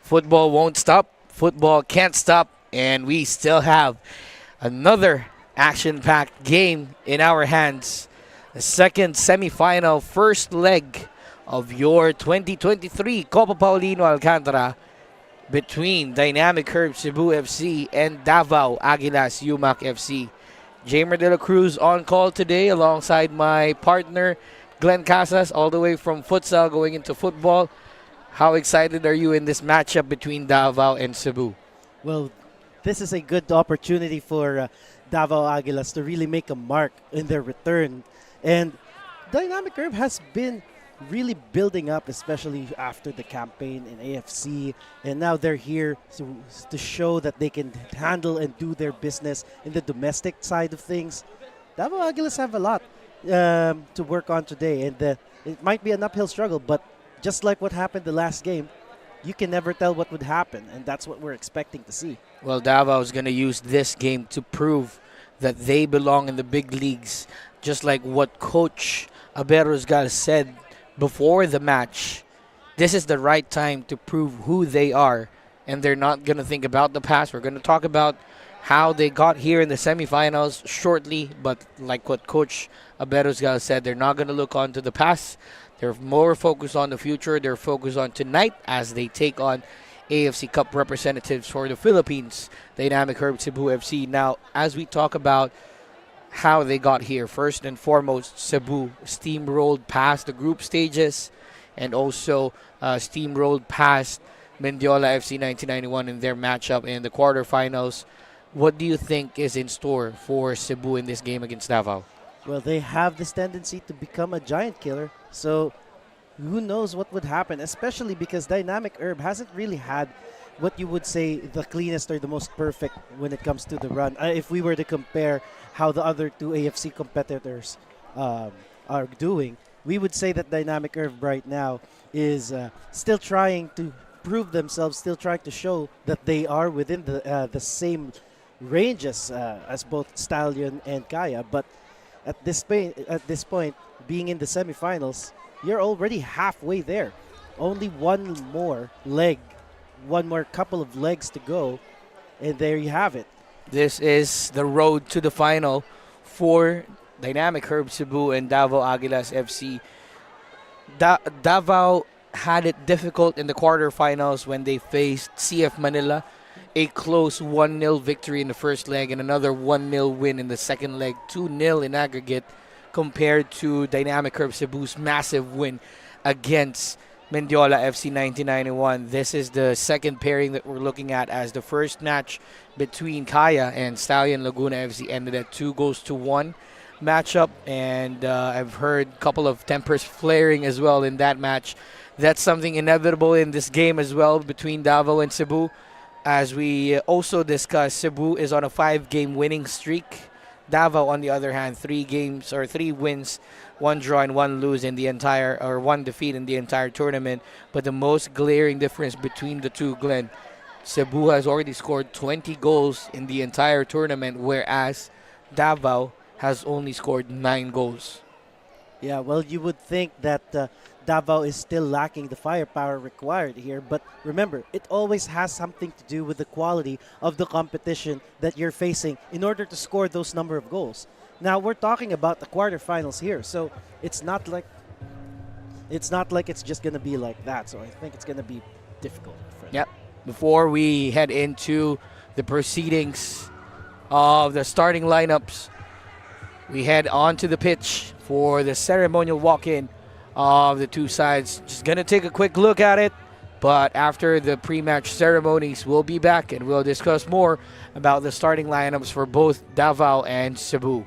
Football won't stop. Football can't stop. And we still have another action-packed game in our hands. The second semifinal, first leg of your 2023 Copa Paulino Alcantara between Dynamic Herb Cebu FC and Davao Aguilas UMak FC. Jamer De La Cruz on call today alongside my partner Glenn Casas all the way from futsal going into football. How excited are you in this matchup between Davao and Cebu? Well, this is a good opportunity for Davao Aguilas to really make a mark in their return. And Dynamic Herb has been really building up, especially after the campaign in AFC. And now they're here to show that they can handle and do their business in the domestic side of things. Davao Aguilas have a lot to work on today. And it might be an uphill struggle, but just like what happened the last game, you can never tell what would happen, and that's what we're expecting to see. Well, Davao is going to use this game to prove that they belong in the big leagues, just like what Coach Aberosgal said before the match. This is the right time to prove who they are, and they're not going to think about the past. We're going to talk about how they got here in the semifinals shortly, but like what Coach Aberosgal said, they're not going to look on to the past. They're more focused on the future. They're focused on tonight as they take on AFC Cup representatives for the Philippines, Dynamic Herb Cebu FC. Now, as we talk about how they got here, first and foremost, Cebu steamrolled past the group stages and also steamrolled past Mendiola FC 1991 in their matchup in the quarterfinals. What do you think is in store for Cebu in this game against Davao? Well, they have this tendency to become a giant killer, so who knows what would happen, especially because Dynamic Herb hasn't really had what you would say the cleanest or the most perfect when it comes to the run. If we were to compare how the other two AFC competitors are doing, we would say that Dynamic Herb right now is still trying to prove themselves, still trying to show that they are within the same ranges as both Stallion and Kaya, but at this point, being in the semifinals, you're already halfway there. Only one more leg, one more couple of legs to go, and there you have it. This is the road to the final for Dynamic Herb Cebu and Davao Aguilas FC. Davao had it difficult in the quarterfinals when they faced CF Manila. A close 1-0 victory in the first leg and another 1-0 win in the second leg, 2-0 in aggregate compared to Dynamic Herb Cebu's massive win against Mendiola FC 1991. This is the second pairing that we're looking at, as the first match between Kaya and Stallion Laguna FC ended at 2-1 matchup, and I've heard a couple of tempers flaring as well in that match. That's something inevitable in this game as well between Davao and Cebu. As we also discussed, Cebu is on a 5-game winning streak. Davao, on the other hand, 3 wins, 1 draw and 1 lose in the entire, or 1 defeat in the entire tournament. But the most glaring difference between the two, Glenn, Cebu has already scored 20 goals in the entire tournament, whereas Davao has only scored 9 goals. Yeah, well, you would think that Davao is still lacking the firepower required here, but remember, it always has something to do with the quality of the competition that you're facing in order to score those number of goals. Now, we're talking about the quarterfinals here, so it's not like it's just going to be like that, so I think it's going to be difficult for them. Yep. Before we head into the proceedings of the starting lineups, we head onto the pitch for the ceremonial walk-in of the two sides. Just going to take a quick look at it, but after the pre-match ceremonies, we'll be back and we'll discuss more about the starting lineups for both Davao and Cebu.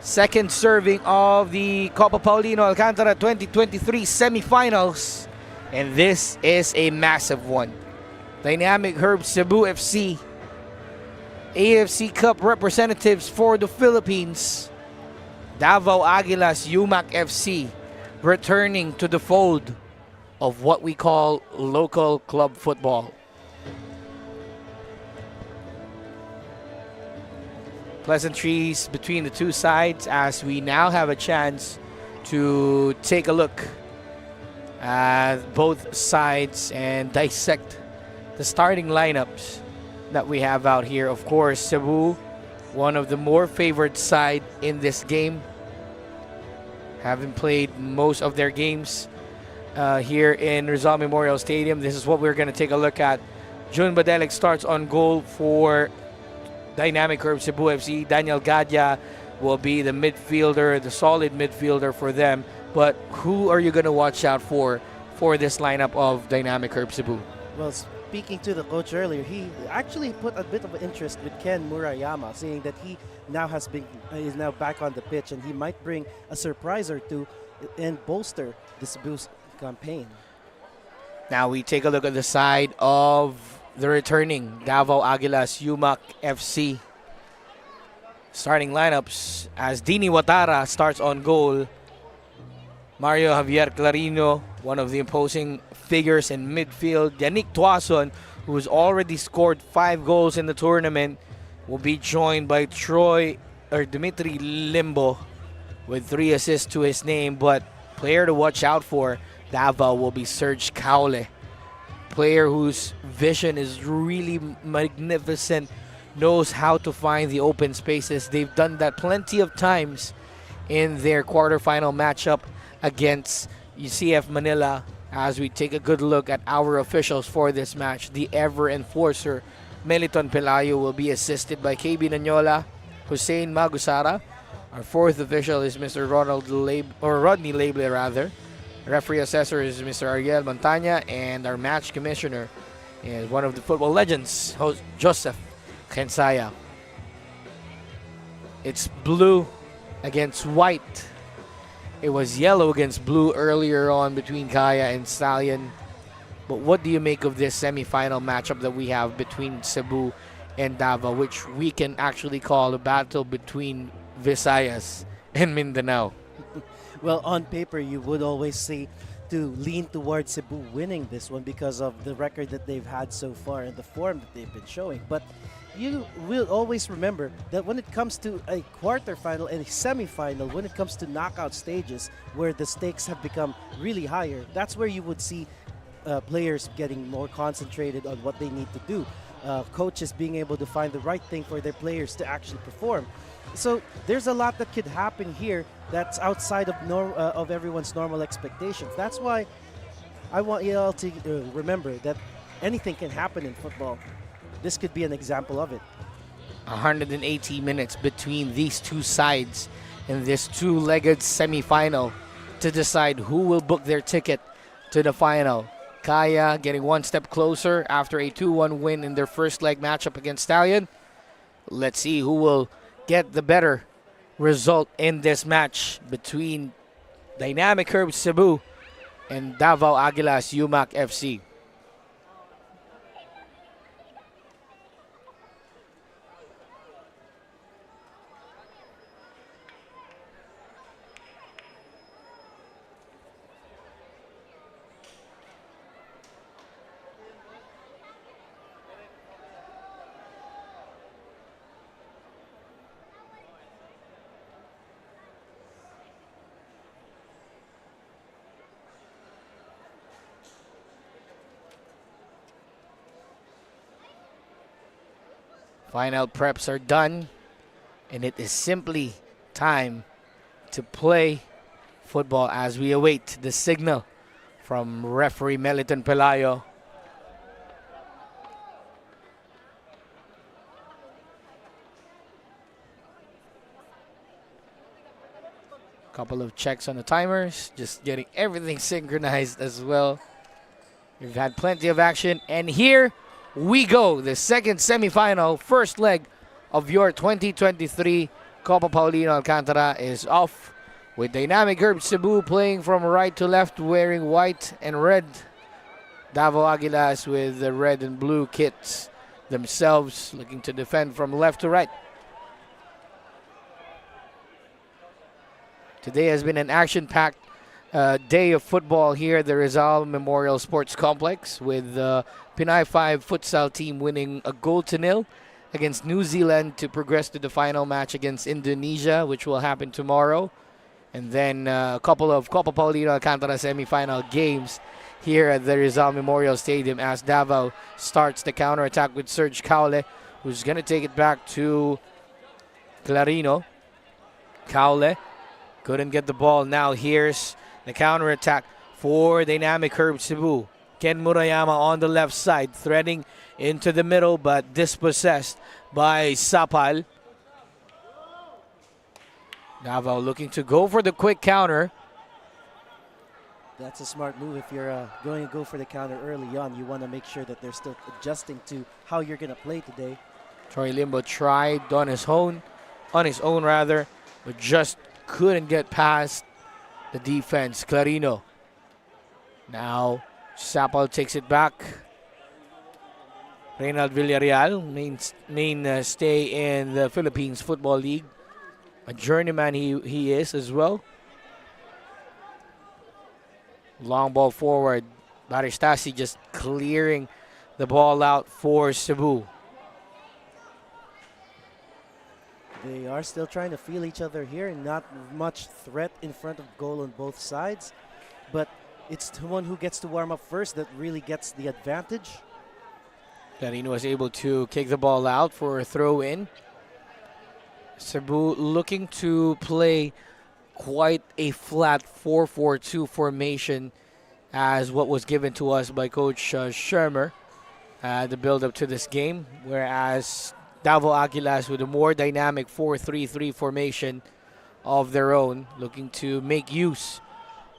Second serving of the Copa Paulino Alcantara 2023 semifinals. And this is a massive one. Dynamic Herb Cebu FC, AFC Cup representatives for the Philippines, Davao Aguilas UMak FC, returning to the fold of what we call local club football. Pleasantries between the two sides as we now have a chance to take a look at both sides and dissect the starting lineups that we have out here. Of course, Cebu, one of the more favored side in this game, having played most of their games here in Rizal Memorial Stadium. This is what we're going to take a look at. June Badelec starts on goal for Dynamic Herb Cebu FC. Daniel Gadya will be the midfielder, the solid midfielder for them. But who are you going to watch out for this lineup of Dynamic Herb Cebu? Well, speaking to the coach earlier, he actually put a bit of interest with Ken Murayama, saying that he now is now back on the pitch and he might bring a surprise or two and bolster this Cebu's campaign. Now we take a look at the side of the returning Davao Aguilas UMak FC. Starting lineups as Dini Watara starts on goal. Mario Javier Clarino, one of the imposing figures in midfield. Yannick Tuason, who has already scored 5 goals in the tournament, will be joined by Dimitri Limbo with 3 assists to his name. But player to watch out for Davao will be Serge Caule, player whose vision is really magnificent, knows how to find the open spaces. They've done that plenty of times in their quarterfinal matchup against CF Manila. As we take a good look at our officials for this match, the ever enforcer Meliton Pelayo will be assisted by KB Nanyola, Hussein Magusara. Our fourth official is Mr. Rodney Lable rather. Referee assessor is Mr. Ariel Montagna, and our match commissioner is one of the football legends, Joseph Kensaya. It's blue against white. It was yellow against blue earlier on between Kaya and Stallion. But what do you make of this semifinal matchup that we have between Cebu and Davao, which we can actually call a battle between Visayas and Mindanao? Well, on paper, you would always say to lean towards Cebu winning this one because of the record that they've had so far and the form that they've been showing. But you will always remember that when it comes to a quarterfinal and a semifinal, when it comes to knockout stages where the stakes have become really higher, that's where you would see players getting more concentrated on what they need to do. Coaches being able to find the right thing for their players to actually perform. So there's a lot that could happen here that's outside of everyone's normal expectations. That's why I want you all to remember that anything can happen in football. This could be an example of it. 180 minutes between these two sides in this two-legged semifinal to decide who will book their ticket to the final. Kaya getting one step closer after a 2-1 win in their first leg matchup against Stallion. Let's see who will get the better result in this match between Dynamic Herb Cebu and Davao Aguilas UMak FC. Final preps are done, and it is simply time to play football as we await the signal from referee Meliton Pelayo. Couple of checks on the timers, just getting everything synchronized as well. We've had plenty of action, and here we go, the second semifinal, first leg of your 2023 Copa Paulino Alcantara is off, with dynamic Herb Cebu playing from right to left wearing white and red. Davao Aguilas with the red and blue kits themselves, looking to defend from left to right. Today has been an action-packed day of football here at the Rizal Memorial Sports Complex, with the Pinay 5 futsal team winning a 0-0 against New Zealand to progress to the final match against Indonesia, which will happen tomorrow. And then a couple of Copa Paulino Alcantara semifinal games here at the Rizal Memorial Stadium as Davao starts the counter-attack with Serge Caule, who's going to take it back to Clarino. Caule couldn't get the ball. Now here's the counter-attack for dynamic Herb Cebu. Ken Murayama on the left side, threading into the middle, but dispossessed by Sapal. Davao looking to go for the quick counter. That's a smart move. If you're going to go for the counter early on, you want to make sure that they're still adjusting to how you're going to play today. Troy Limbo tried on his own, but just couldn't get past the defense. Clarino. Now Sapal takes it back. Reynald Villarreal, main stay in the Philippines Football League. A journeyman he is as well. Long ball forward. Baristasi just clearing the ball out for Cebu. They are still trying to feel each other here. Not much threat in front of goal on both sides. But it's the one who gets to warm up first that really gets the advantage. Clarino was able to kick the ball out for a throw-in. Cebu looking to play quite a flat 4-4-2 formation as what was given to us by Coach Shermer, the build-up to this game, whereas Davao Aguilas with a more dynamic 4-3-3 formation of their own, looking to make use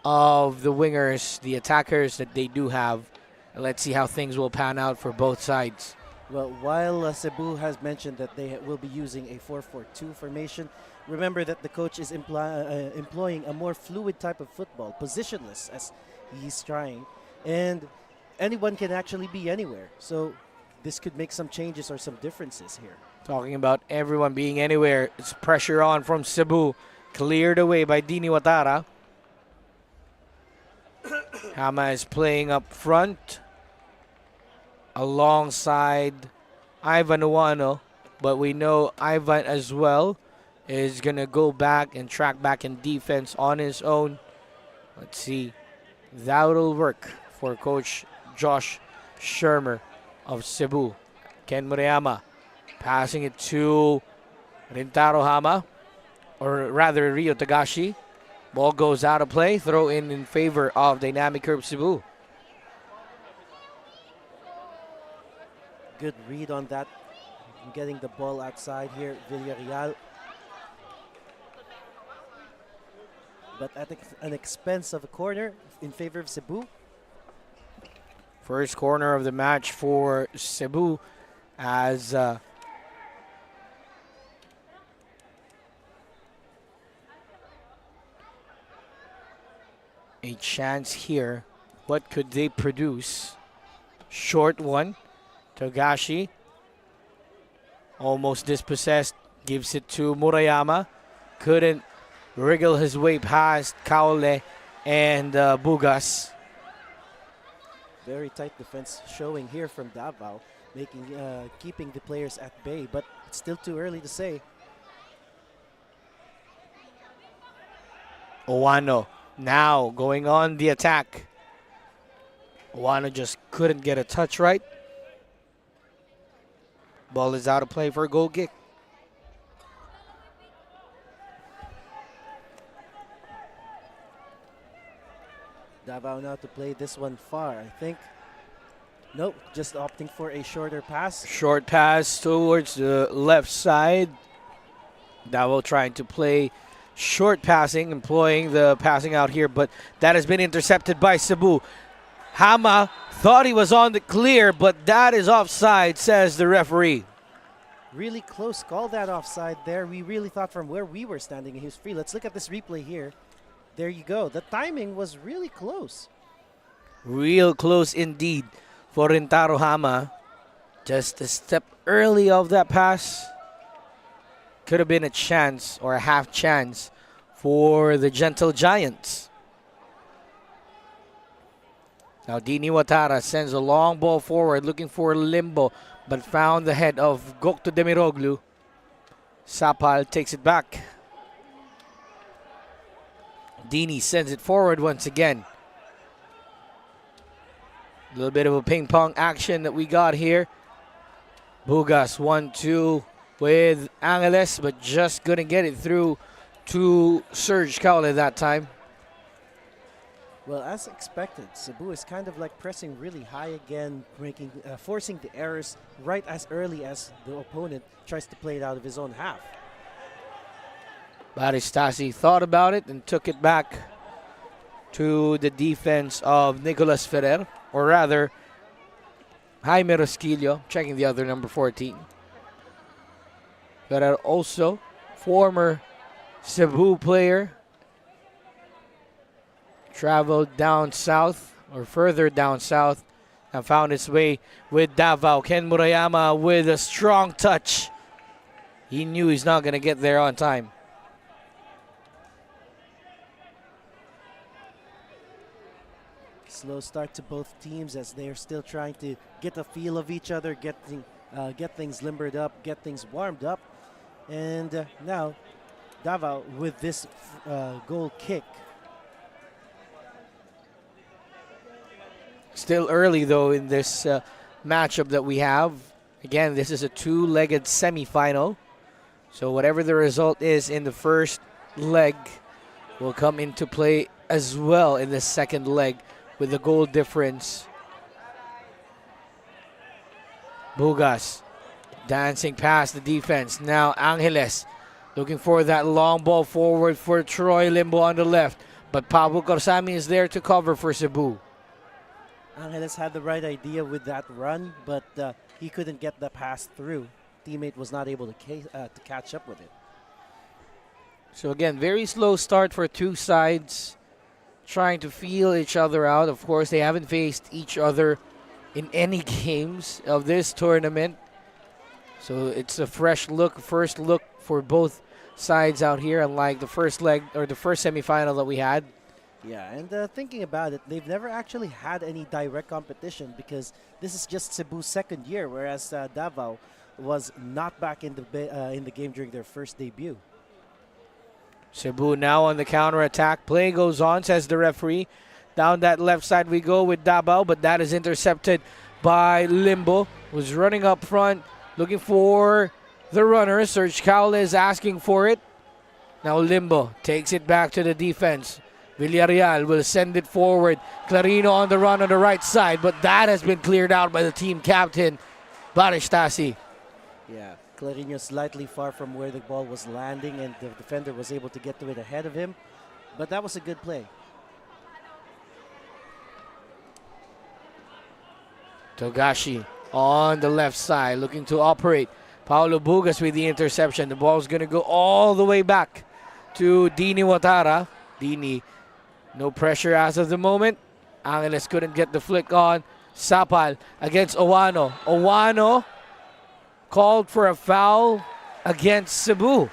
of the wingers, the attackers that they do have. Let's see how things will pan out for both sides. Well, while Cebu has mentioned that they will be using a 4-4-2 formation, remember that the coach is employing a more fluid type of football, positionless as he's trying, and anyone can actually be anywhere. So this could make some changes or some differences here. Talking about everyone being anywhere, it's pressure on from Cebu, cleared away by Dini Watara. Hama is playing up front alongside Ivan Uwano, but we know Ivan as well is going to go back and track back in defense on his own. Let's see. That'll work for Coach Josh Shermer of Cebu. Ken Murayama passing it to Rintaro Hama, or rather Rio Tagashi. Ball goes out of play. Throw in favor of dynamic Herb Cebu. Good read on that. Getting the ball outside here, Villarreal. But at an expense of a corner in favor of Cebu. First corner of the match for Cebu as a chance here. What could they produce? Short one. Togashi almost dispossessed, gives it to Murayama. Couldn't wriggle his way past Caule and Bugas. Very tight defense showing here from Davao, keeping the players at bay, but it's still too early to say. Owano now going on the attack. Owano just couldn't get a touch right. Ball is out of play for a goal kick. Davao now to play this one far, I think. Nope, just opting for a shorter pass. Short pass towards the left side. Davao trying to play short passing, employing the passing out here, but that has been intercepted by Cebu. Hama thought he was on the clear, but that is offside, says the referee. Really close call, that offside there. We really thought from where we were standing he was free. Let's look at this replay here. There you go. The timing was really close. Real close indeed for Rintaro Hama. Just a step early of that pass. Could have been a chance or a half chance for the Gentle Giants. Now Dini Watara sends a long ball forward looking for Limbo, but found the head of Gokto Demiroglu. Sapal takes it back. Dini sends it forward once again. A little bit of a ping pong action that we got here. Bugas 1-2 with Angeles, but just couldn't get it through to Serge Caule that time. Well, as expected, Cebu is kind of like pressing really high again, forcing the errors right as early as the opponent tries to play it out of his own half. Baristasi thought about it and took it back to the defense of Nicolas Ferrer, or rather, Jaime Rosquillo, checking the other number 14. Ferrer also, former Cebu player, traveled down south or further down south and found its way with Davao. Ken Murayama with a strong touch. He knew he's not going to get there on time. Slow start to both teams as they're still trying to get a feel of each other, get things limbered up, get things warmed up. And now Davao with this goal kick. Still early, though, in this matchup that we have. Again, this is a two-legged semifinal. So whatever the result is in the first leg will come into play as well in the second leg with the goal difference. Bugas dancing past the defense. Now Angeles looking for that long ball forward for Troy Limbo on the left. But Pablo Corsami is there to cover for Cebu. Angeles had the right idea with that run, but he couldn't get the pass through. Teammate was not able to catch up with it. So again, very slow start for two sides, trying to feel each other out. Of course, they haven't faced each other in any games of this tournament. So it's a fresh look, first look for both sides out here, unlike the first leg or the first semifinal that we had. Yeah, and thinking about it, they've never actually had any direct competition because this is just Cebu's second year, whereas Davao was not back in the game during their first debut. Cebu now on the counter-attack. Play goes on, says the referee. Down that left side we go with Davao, but that is intercepted by Limbo, who's running up front, looking for the runner. Serge Caule is asking for it. Now Limbo takes it back to the defense. Villarreal will send it forward. Clarino on the run on the right side, but that has been cleared out by the team captain, Baristasi. Yeah, Clarino slightly far from where the ball was landing, and the defender was able to get to it ahead of him. But that was a good play. Togashi on the left side, looking to operate. Paulo Bugas with the interception. The ball's going to go all the way back to Dini Watara. Dini, no pressure as of the moment. Angeles couldn't get the flick on. Sapal against Owano. Owano called for a foul against Cebu.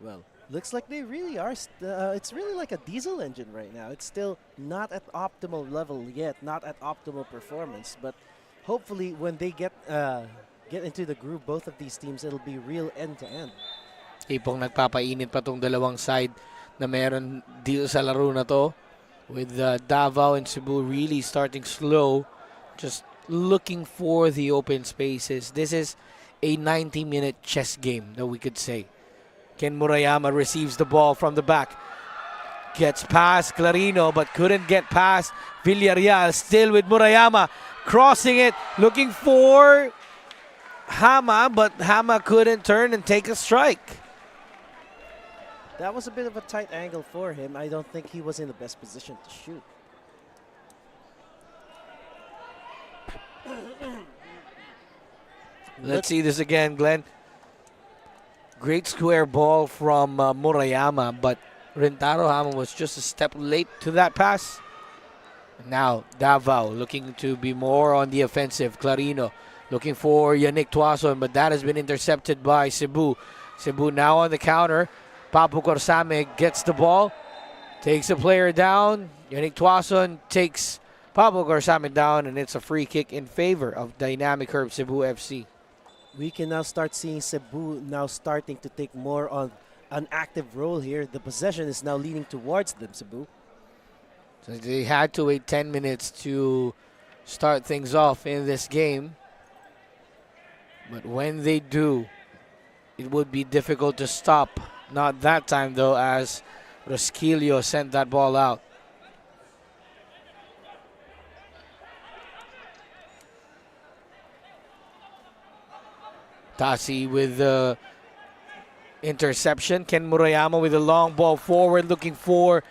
Well, looks like they really are. It's really like a diesel engine right now. It's still not at optimal level yet, not at optimal performance. But hopefully, when they get into the groove, both of these teams, it'll be real end to end. Ipong nagpapainit pa tong dalawang side na meron dito sa laro na to. With Davao and Cebu really starting slow, just looking for the open spaces. This is a 90-minute chess game that we could say. Ken Murayama receives the ball from the back. Gets past Clarino, but couldn't get past Villarreal. Still with Murayama. Crossing it, looking for Hama, but Hama couldn't turn and take a strike. That was a bit of a tight angle for him. I don't think he was in the best position to shoot. Let's see this again, Glenn. Great square ball from Murayama, but Rentaro Hama was just a step late to that pass. Now, Davao looking to be more on the offensive. Clarino looking for Yannick Tuason, but that has been intercepted by Cebu. Cebu now on the counter. Papu Corsame gets the ball, takes the player down. Yannick Tuason takes Papu Corsame down, and it's a free kick in favor of Dynamic Herb Cebu FC. We can now start seeing Cebu now starting to take more on an active role here. The possession is now leaning towards them, Cebu. So they had to wait 10 minutes to start things off in this game. But when they do, it would be difficult to stop. Not that time, though, as Rosquillo sent that ball out. Tasi with the interception. Ken Murayama with a long ball forward looking for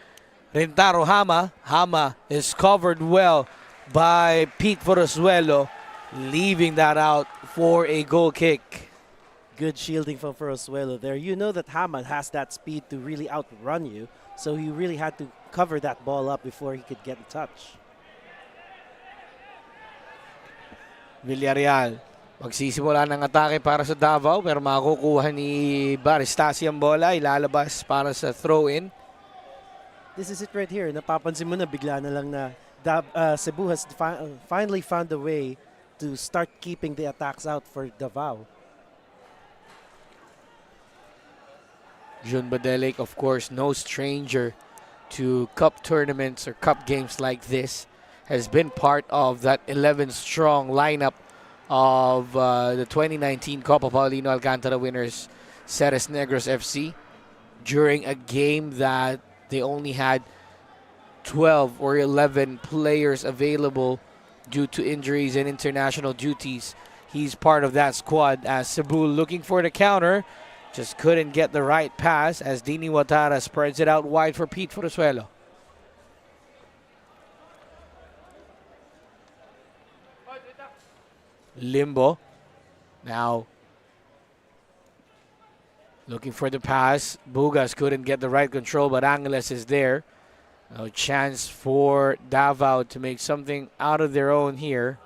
Rentaro Hama. Hama is covered well by Pete Forosuelo, leaving that out for a goal kick. Good shielding from Forosuelo there. You know that Hama has that speed to really outrun you, so he really had to cover that ball up before he could get in touch. Villarreal magsisimula ng atake para sa Davao, pero makukuha ni Baristasi ang bola, ilalabas para sa throw-in. This is it right here. Napapansin mo na bigla na lang na Cebu has finally found a way to start keeping the attacks out for Davao. Jun Badelic, of course, no stranger to cup tournaments or cup games like this, has been part of that 11-strong lineup of the 2019 Copa Paulino Alcantara winners, Ceres Negros FC, during a game that they only had 12 or 11 players available due to injuries and international duties. He's part of that squad as Cebu looking for the counter. Just couldn't get the right pass as Dini Watara spreads it out wide for Pete Forosuelo. Limbo now looking for the pass. Bugas couldn't get the right control, but Angeles is there. No chance for Davao to make something out of their own here.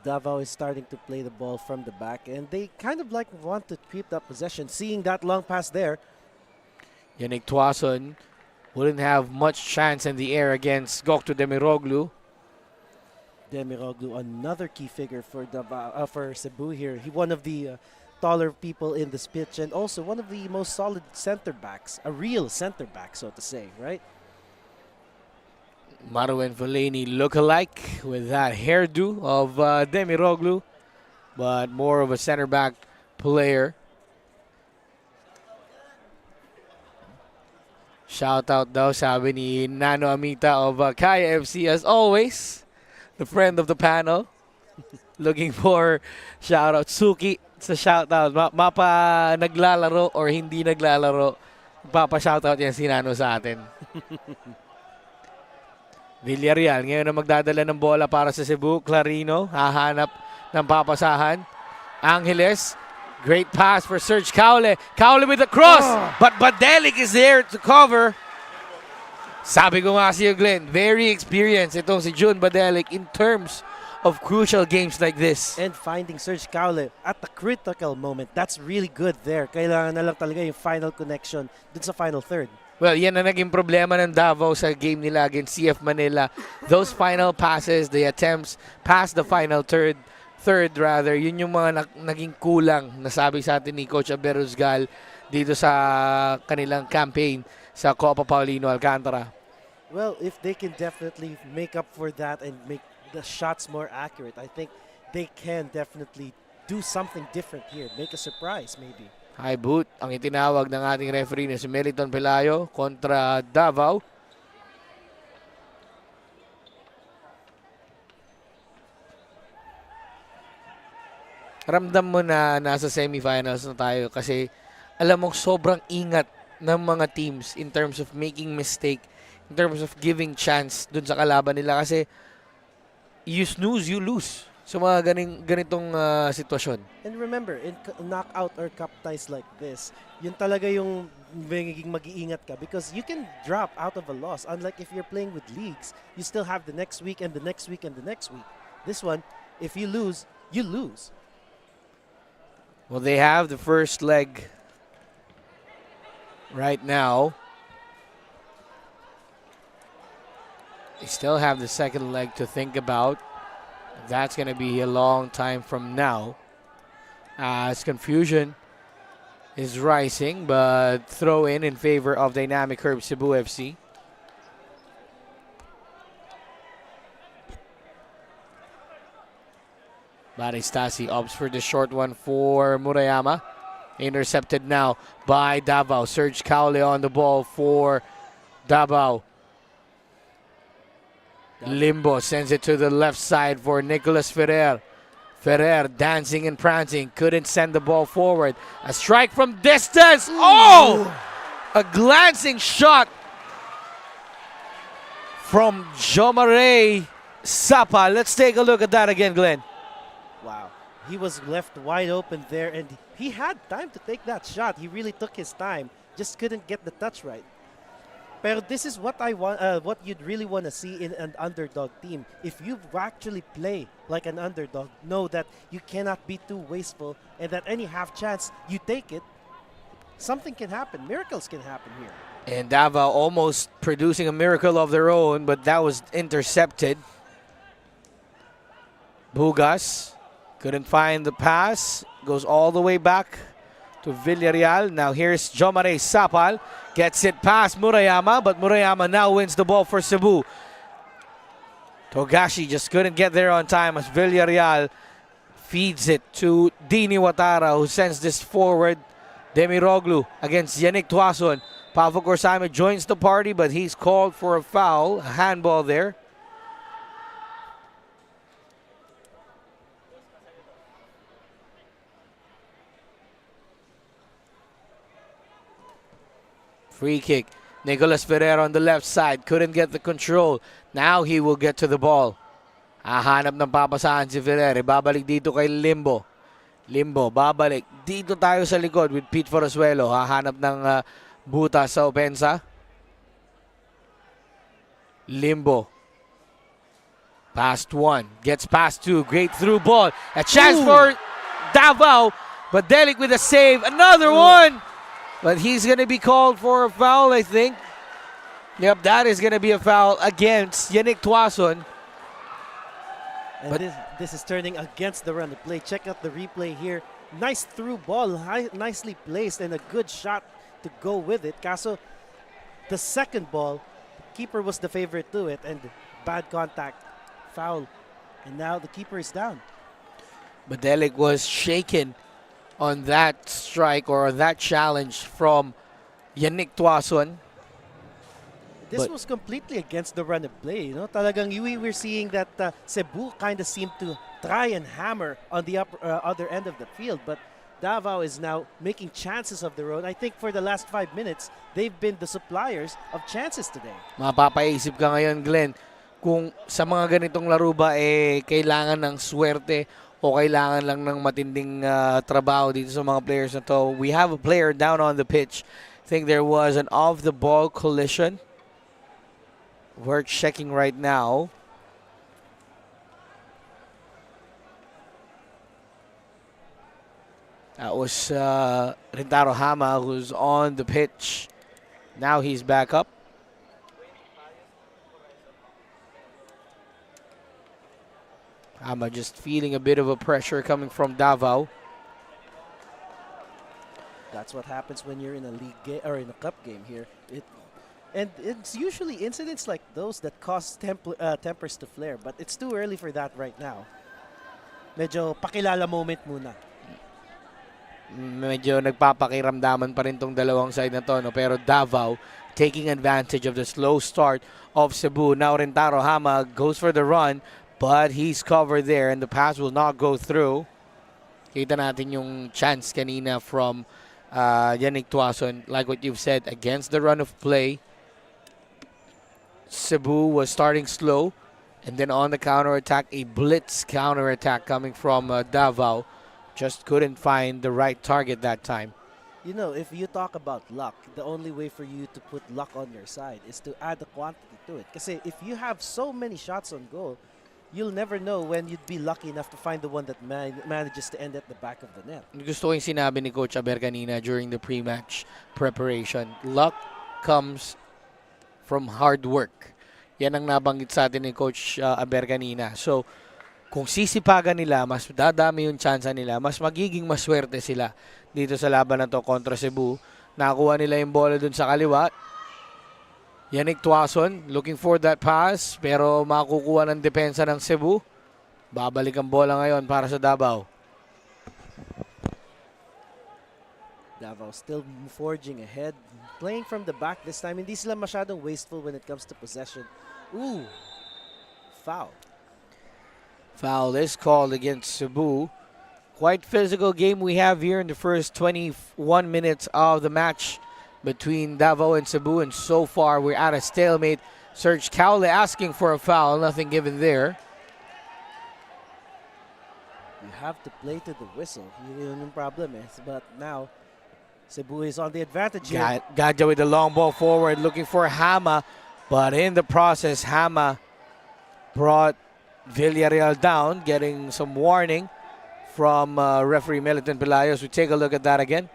Davao is starting to play the ball from the back, and they kind of like want to keep that possession. Seeing that long pass there, Yannick Tuason wouldn't have much chance in the air against Gokto Demiroglu. Demiroglu, another key figure for for Cebu here. He one of the taller people in this pitch, and also one of the most solid center backs, a real center back, so to say, right? Marwen Fellaini look-alike with that hairdo of Demiroglu, but more of a center back player. Shout out daw, sabi ni Nano Amita of Kaya FC, as always, the friend of the panel. Looking for shout out. Suki sa shout out. Mapa naglalaro or hindi naglalaro, papa shout out yan si Nano sa atin. Villarreal ngayon na magdadala ng bola para sa Cebu. Clarino hahanap ng papasahan. Angeles, great pass for Serge Caule. Caule with the cross, but Badelic is there to cover. Sabi ko nga siya, Glenn, very experienced itong si Jun Badelic in terms of crucial games like this. And finding Serge Caule at the critical moment, that's really good there. Kailangan na lang talaga yung final connection dun sa final third. Well, yan na naging problema ng Davao sa game nila against CF Manila. Those final passes, the attempts past the final third rather, yun yung mga naging kulang, nasabi sa atin ni Coach Aberuzgal dito sa kanilang campaign sa Copa Paulino Alcantara. Well, if they can definitely make up for that and make the shots more accurate, I think they can definitely do something different here. Make a surprise, maybe. High boot ang itinawag ng ating referee na si Meliton Pelayo kontra Davao. Ramdam mo na nasa semifinals na tayo kasi alam mong sobrang ingat ng mga teams in terms of making mistake, in terms of giving chance dun sa kalaban nila kasi you snooze, you lose sa mga ganitong sitwasyon. And remember, in knockout or cup ties like this, yun talaga yung magiging mag-iingat ka because you can drop out of a loss. Unlike if you're playing with leagues, you still have the next week and the next week and the next week. This one, if you lose, you lose. Well, they have the first leg right now. They still have the second leg to think about. That's going to be a long time from now. As confusion is rising, but throw in favor of dynamic Herb Cebu FC. Baristasi opts for the short one for Murayama. Intercepted now by Davao. Serge Caule on the ball for Davao. Limbo sends it to the left side for Nicolas Ferrer. Ferrer dancing and prancing. Couldn't send the ball forward. A strike from distance. Oh! A glancing shot from Jomare Sapa. Let's take a look at that again, Glenn. Wow. He was left wide open there, and he had time to take that shot. He really took his time. Just couldn't get the touch right. But this is what I want. What you'd really want to see in an underdog team. If you actually play like an underdog, know that you cannot be too wasteful, and that any half chance you take it, something can happen. Miracles can happen here. And Davao almost producing a miracle of their own, but that was intercepted. Bugas couldn't find the pass. Goes all the way back to Villarreal. Now here's Jomare Sapal. Gets it past Murayama, but Murayama now wins the ball for Cebu. Togashi just couldn't get there on time as Villarreal feeds it to Dini Watara, who sends this forward. Demiroglu against Yannick Tuason. Pavo Corsame joins the party, but he's called for a foul. A handball there. Free kick. Nicolas Ferrer on the left side. Couldn't get the control. Now he will get to the ball. Hahanap ng papasahan si Ferrer. Babalik dito kay Limbo. Limbo, babalik. Dito tayo sa likod with Pete Forasuelo. Hahanap ng buta sa opensa. Limbo. Past one. Gets past two. Great through ball. A chance for Davao. But Delic with a save. Another one. But he's going to be called for a foul, I think. Yep, that is going to be a foul against Yannick Tuason. And this is turning against the run of play. Check out the replay here. Nice through ball, nicely placed, and a good shot to go with it. Kaso, the second ball, the keeper was the favorite to it, and bad contact, foul. And now the keeper is down. Badelic was shaken on that strike or that challenge from Yannick Tuason. This was completely against the run of play. You know, talagang we were seeing that Cebu kind of seemed to try and hammer on the other end of the field, but Davao is now making chances of their own. I think for the last 5 minutes, they've been the suppliers of chances today. Mapapaisip ka ngayon, Glenn, kung sa mga ganitong laro ba kailangan ng swerte o kailangan lang ng matinding trabaho dito sa mga players na to. We have a player down on the pitch. I think there was an off-the-ball collision. We're checking right now. That was Rintaro Hama who's on the pitch. Now he's back up. Hama just feeling a bit of a pressure coming from Davao. That's what happens when you're in a league game or in a cup game here. And it's usually incidents like those that cause tempers to flare. But it's too early for that right now. Medyo pakilala moment muna. Medyo nagpapakiramdaman pa rin tong dalawang side na to. No? Pero Davao taking advantage of the slow start of Cebu. Now Rintaro Hama goes for the run. But he's covered there and the pass will not go through. Kita natin yung chance kanina from Yannick Tuason, like what you've said, against the run of play, Cebu was starting slow, and then on the counter-attack, a blitz counter-attack coming from Davao. Just couldn't find the right target that time. You know, if you talk about luck, the only way for you to put luck on your side is to add the quantity to it. Kasi if you have so many shots on goal, you'll never know when you'd be lucky enough to find the one that manages to end at the back of the net. Gusto ko yung sinabi ni Coach Aber kanina during the pre-match preparation. Luck comes from hard work. Yan ang nabanggit sa atin ni Coach Aber kanina. So, kung sisipagan nila, mas dadami yung tsansa nila, mas magiging maswerte sila dito sa laban na to kontra Cebu. Nakuha nila yung bola dun sa kaliwa. Yannick Tuason looking for that pass, pero makukuha ng depensa ng Cebu. Babalik ang bola ngayon para sa Davao. Davao still forging ahead, playing from the back this time. Hindi sila masyadong wasteful when it comes to possession. Ooh, foul. Foul is called against Cebu. Quite physical game we have here in the first 21 minutes of the match between Davao and Cebu, and so far we're at a stalemate. Serge Cowley asking for a foul, nothing given there. You have to play to the whistle. Yun yung problem but now Cebu is on the advantage here. Gadja with the long ball forward, looking for Hama, but in the process, Hama brought Villarreal down, getting some warning from referee Militon Pelayos. We take a look at that again.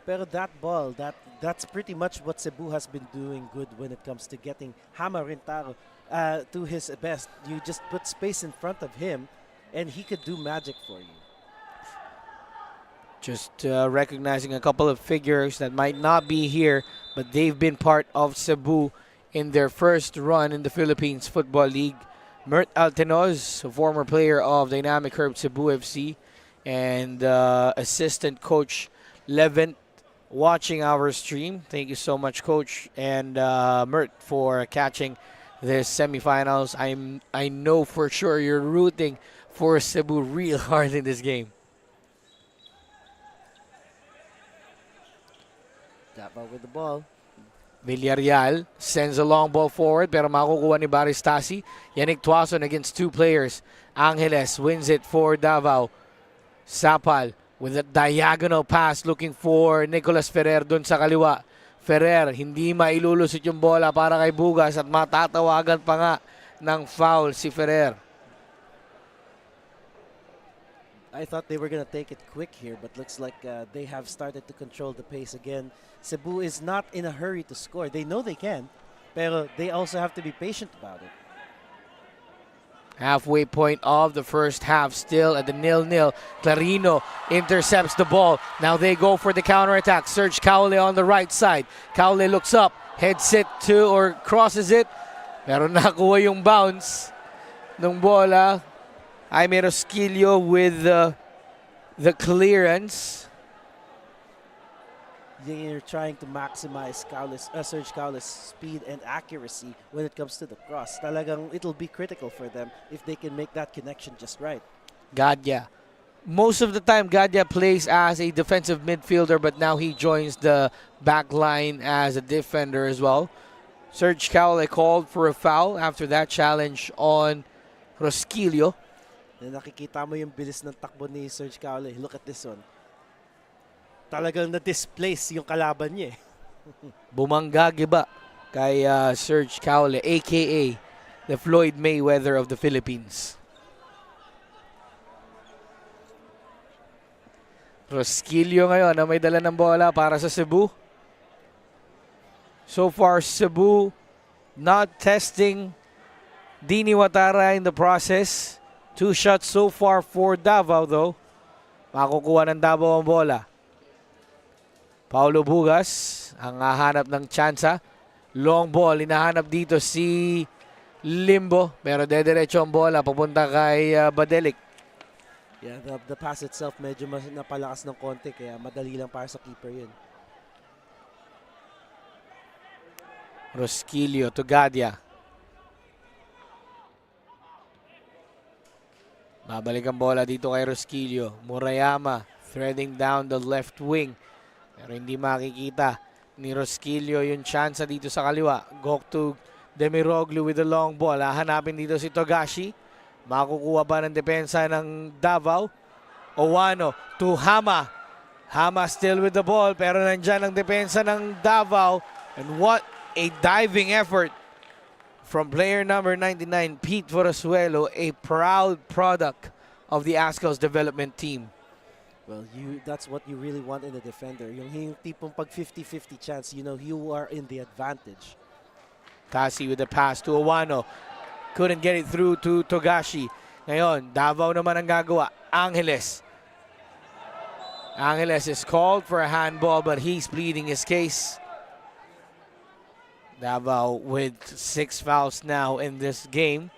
Pero that ball, that's pretty much what Cebu has been doing good when it comes to getting Hama Rintaro to his best. You just put space in front of him, and he could do magic for you. Just recognizing a couple of figures that might not be here, but they've been part of Cebu in their first run in the Philippines Football League. Mert Altenoz, a former player of Dynamic Herb Cebu FC, and assistant coach Levent watching our stream. Thank you so much, Coach and Mert, for catching this semifinals. I know for sure you're rooting for Cebu real hard in this game. Davao with the ball. Villarreal sends a long ball forward, pero makukuha ni Baristasi. Yannick Tuason against two players. Angeles wins it for Davao. Sapal with a diagonal pass looking for Nicolas Ferrer dun sa kaliwa. Ferrer hindi mailulusot yung bola para kay Bugas at matatawagan pa nga ng foul si Ferrer. I thought they were going to take it quick here, but looks like they have started to control the pace again. Cebu is not in a hurry to score. They know they can, but they also have to be patient about it. Halfway point of the first half, still at the 0-0. Clarino intercepts the ball. Now they go for the counterattack. Serge Cowley on the right side. Cowley looks up, heads it to or crosses it. Pero nakuha yung bounce ng bola. Jaime Rosquillo with the clearance. You're trying to maximize Serge Cowley's speed and accuracy when it comes to the cross. Talagang it'll be critical for them if they can make that connection just right. Gadya. Most of the time, Gadya plays as a defensive midfielder, but now he joins the back line as a defender as well. Serge Cowley called for a foul after that challenge on Rosquillo. Nakikita mo yung bilis ng takbo ni Serge Cowley. Look at this one. Talagang na-displace yung kalaban niya. Bumangga-giba kay Serge Cowley, a.k.a. the Floyd Mayweather of the Philippines. Rosquillo ngayon na may dala ng bola para sa Cebu. So far, Cebu not testing Dini Watara in the process. 2 shots so far for Davao though. Makukuha ng Davao ang bola. Paulo Bugas ang hahanap ng tsansa. Long ball, hinahanap dito si Limbo. Pero dediretso ang bola papunta kay Badelik. Yeah, the pass itself medyo napalakas ng konti kaya madali lang para sa keeper yun. Rosquillo to Gadya. Babalik ang bola dito kay Rosquillo. Murayama threading down the left wing. Pero hindi makikita ni Rosquillo yung chance dito sa kaliwa. Goktug Demiroglu with the long ball. Hahanapin dito si Togashi. Makukuha ba ng depensa ng Davao? Owano to Hama. Hama still with the ball pero nandyan ang depensa ng Davao. And what a diving effort from player number 99, Pete Forasuelo, a proud product of the Ascos development team. Well, that's what you really want in a defender. Yung tipong pag 50-50 chance, you are in the advantage. Kasi with the pass to Owano. Couldn't get it through to Togashi. Ngayon, Davao naman ang gagawa. Angeles. Angeles is called for a handball but he's pleading his case. Davao with 6 fouls now in this game.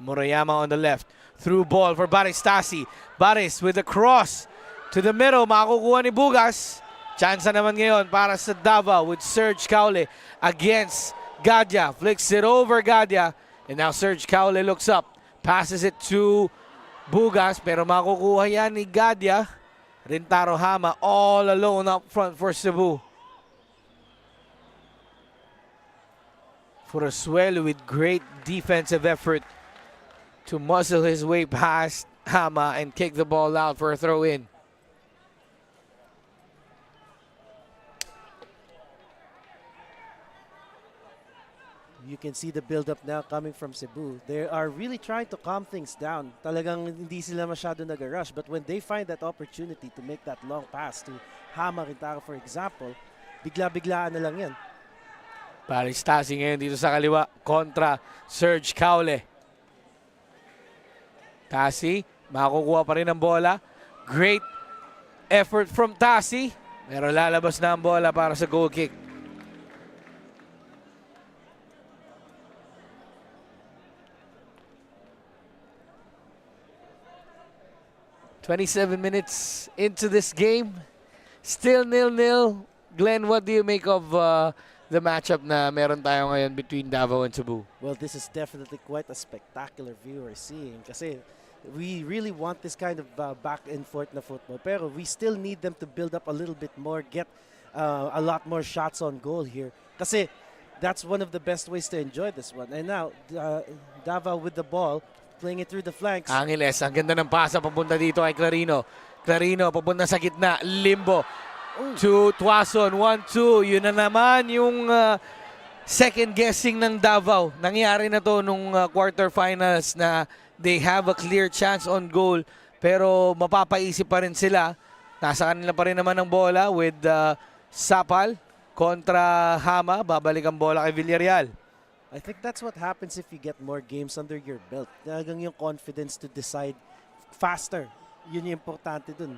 Murayama on the left. Through ball for Baris Tasi. Baris with the cross to the middle. Makukuha ni Bugas. Chance naman ngayon para sa Davao with Serge Caule against Gadia. Flicks it over Gadia. And now Serge Caule looks up. Passes it to Bugas. Pero makukuha yan ni Gadia. Rintaro Hama all alone up front for Cebu. Forasuelo with great defensive effort to muscle his way past Hama and kick the ball out for a throw-in. You can see the build-up now coming from Cebu. They are really trying to calm things down. Talagang hindi sila masyado nag-rush. But when they find that opportunity to make that long pass to Hama Rintaro, for example, bigla-biglaan na lang yan. Paris Tasi ngayon dito sa kaliwa kontra Serge Caule. Tasi, makukuha pa rin ang bola. Great effort from Tasi. Pero lalabas na ang bola para sa goal kick. "27 minutes into this game. Still 0-0. Glenn, what do you make of the matchup na meron tayo ngayon between Davao and Cebu? Well, this is definitely quite a spectacular view we're seeing kasi we really want this kind of back and forth na football. Pero we still need them to build up a little bit more, get a lot more shots on goal here. Kasi that's one of the best ways to enjoy this one. And now, Davao with the ball, playing it through the flanks. Angeles, ang ganda ng pasa papunta dito kay Clarino. Clarino papunta sa gitna, Limbo. To Tuason, 1-2. Yun na naman yung second guessing ng Davao. Nangyari na to nung quarterfinals na they have a clear chance on goal pero mapapaisip pa rin sila. Nasa kanila pa rin naman ang bola with Sapal kontra Hama. Babalik ang bola kay Villarreal. I think that's what happens if you get more games under your belt. Talagang yung confidence to decide faster. Yun yung importante dun.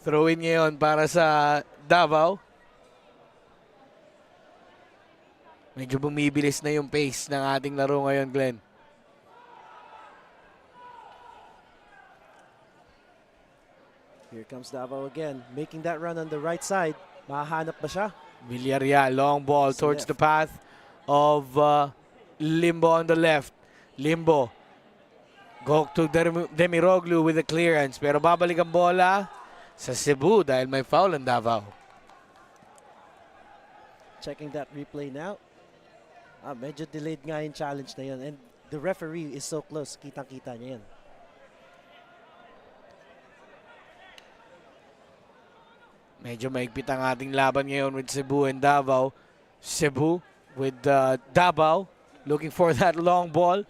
Throw-in ngayon para sa Davao. Medyo bumibilis na yung pace ng ating laro ngayon, Glenn. Here comes Davao again, making that run on the right side. Mahahanap ba siya? Villarreal, long ball towards the path of Limbo on the left. Limbo. Go to Demiroglu with the clearance. Pero babalik ang bola sa Cebu dahil may foul ang Davao. Checking that replay now. Medyo delayed nga yung challenge na yun. And the referee is so close. Kitang-kita niya yan. Medyo maigpit ang ating laban ngayon with Cebu and Davao. Cebu with Davao looking for that long ball.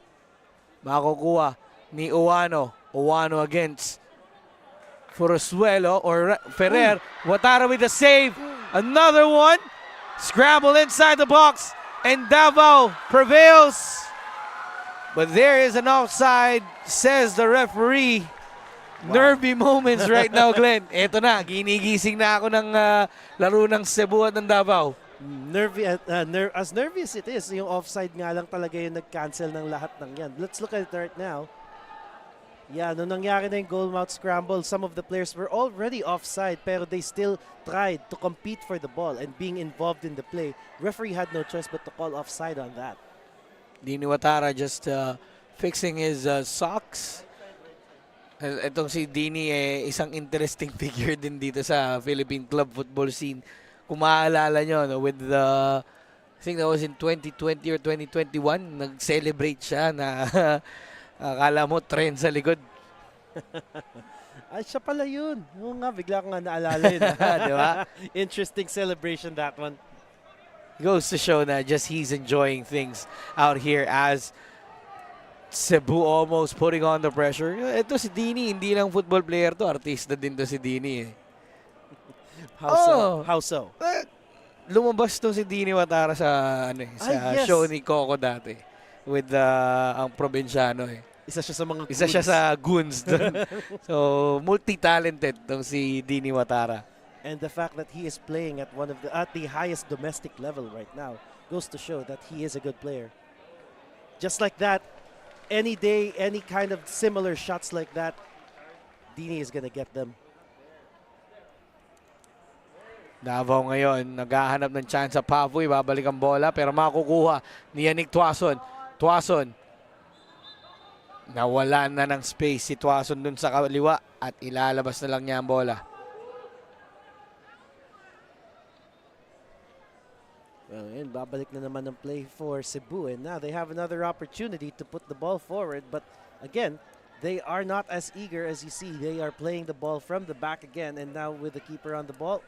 Makukuha ni Owano. Owano against Forasuelo or Ferrer. Watara with the save. Another one. Scramble inside the box. And Davao prevails. But there is an offside, says the referee. Wow. Nervy moments right now, Glenn. Eto na, ginigising na ako ng laro ng Cebu at ng Davao. As nervy as it is, yung offside nga lang talaga yung nag-cancel ng lahat ng yan. Let's look at it right now. Yeah, nung nangyari na yung goal mouth scramble, some of the players were already offside pero they still tried to compete for the ball and being involved in the play. Referee had no choice but to call offside on that. Dini Watara just fixing his socks. Itong si Dini isang interesting figure din dito sa Philippine club football scene. Kung maaalala nyo, no, with the, I think that was in 2020 or 2021, nag-celebrate siya na akala mo trend sa likod. Ay, siya pala yun. Oo nga, bigla ko nga naalala yun. Di ba? Interesting celebration, that one. Goes to show na just he's enjoying things out here as Cebu almost putting on the pressure. Ito si Dini, hindi lang football player to, artista din to si Dini. How so? How so? Lumabas to si Dini Watara sa Yes. show ni Coco dati with ang probinsyano Isa siya sa mga Isa siya goons. sa goons doon. So, multi-talented tong si Dini Watara. And the fact that he is playing at at the highest domestic level right now goes to show that he is a good player. Just like that, any day, any kind of similar shots like that, Dini is gonna get them. Davao ngayon, naghahanap ng chance sa Pavoy. Babalik ang bola pero makukuha ni Yannick Tuason. Tuason. Nawala na ng space si Tuason dun sa kaliwa at ilalabas na lang niya ang bola. Well, yun, babalik na naman ang play for Cebu, and now they have another opportunity to put the ball forward, but again, they are not as eager as you see. They are playing the ball from the back again, and now with the keeper on the ball.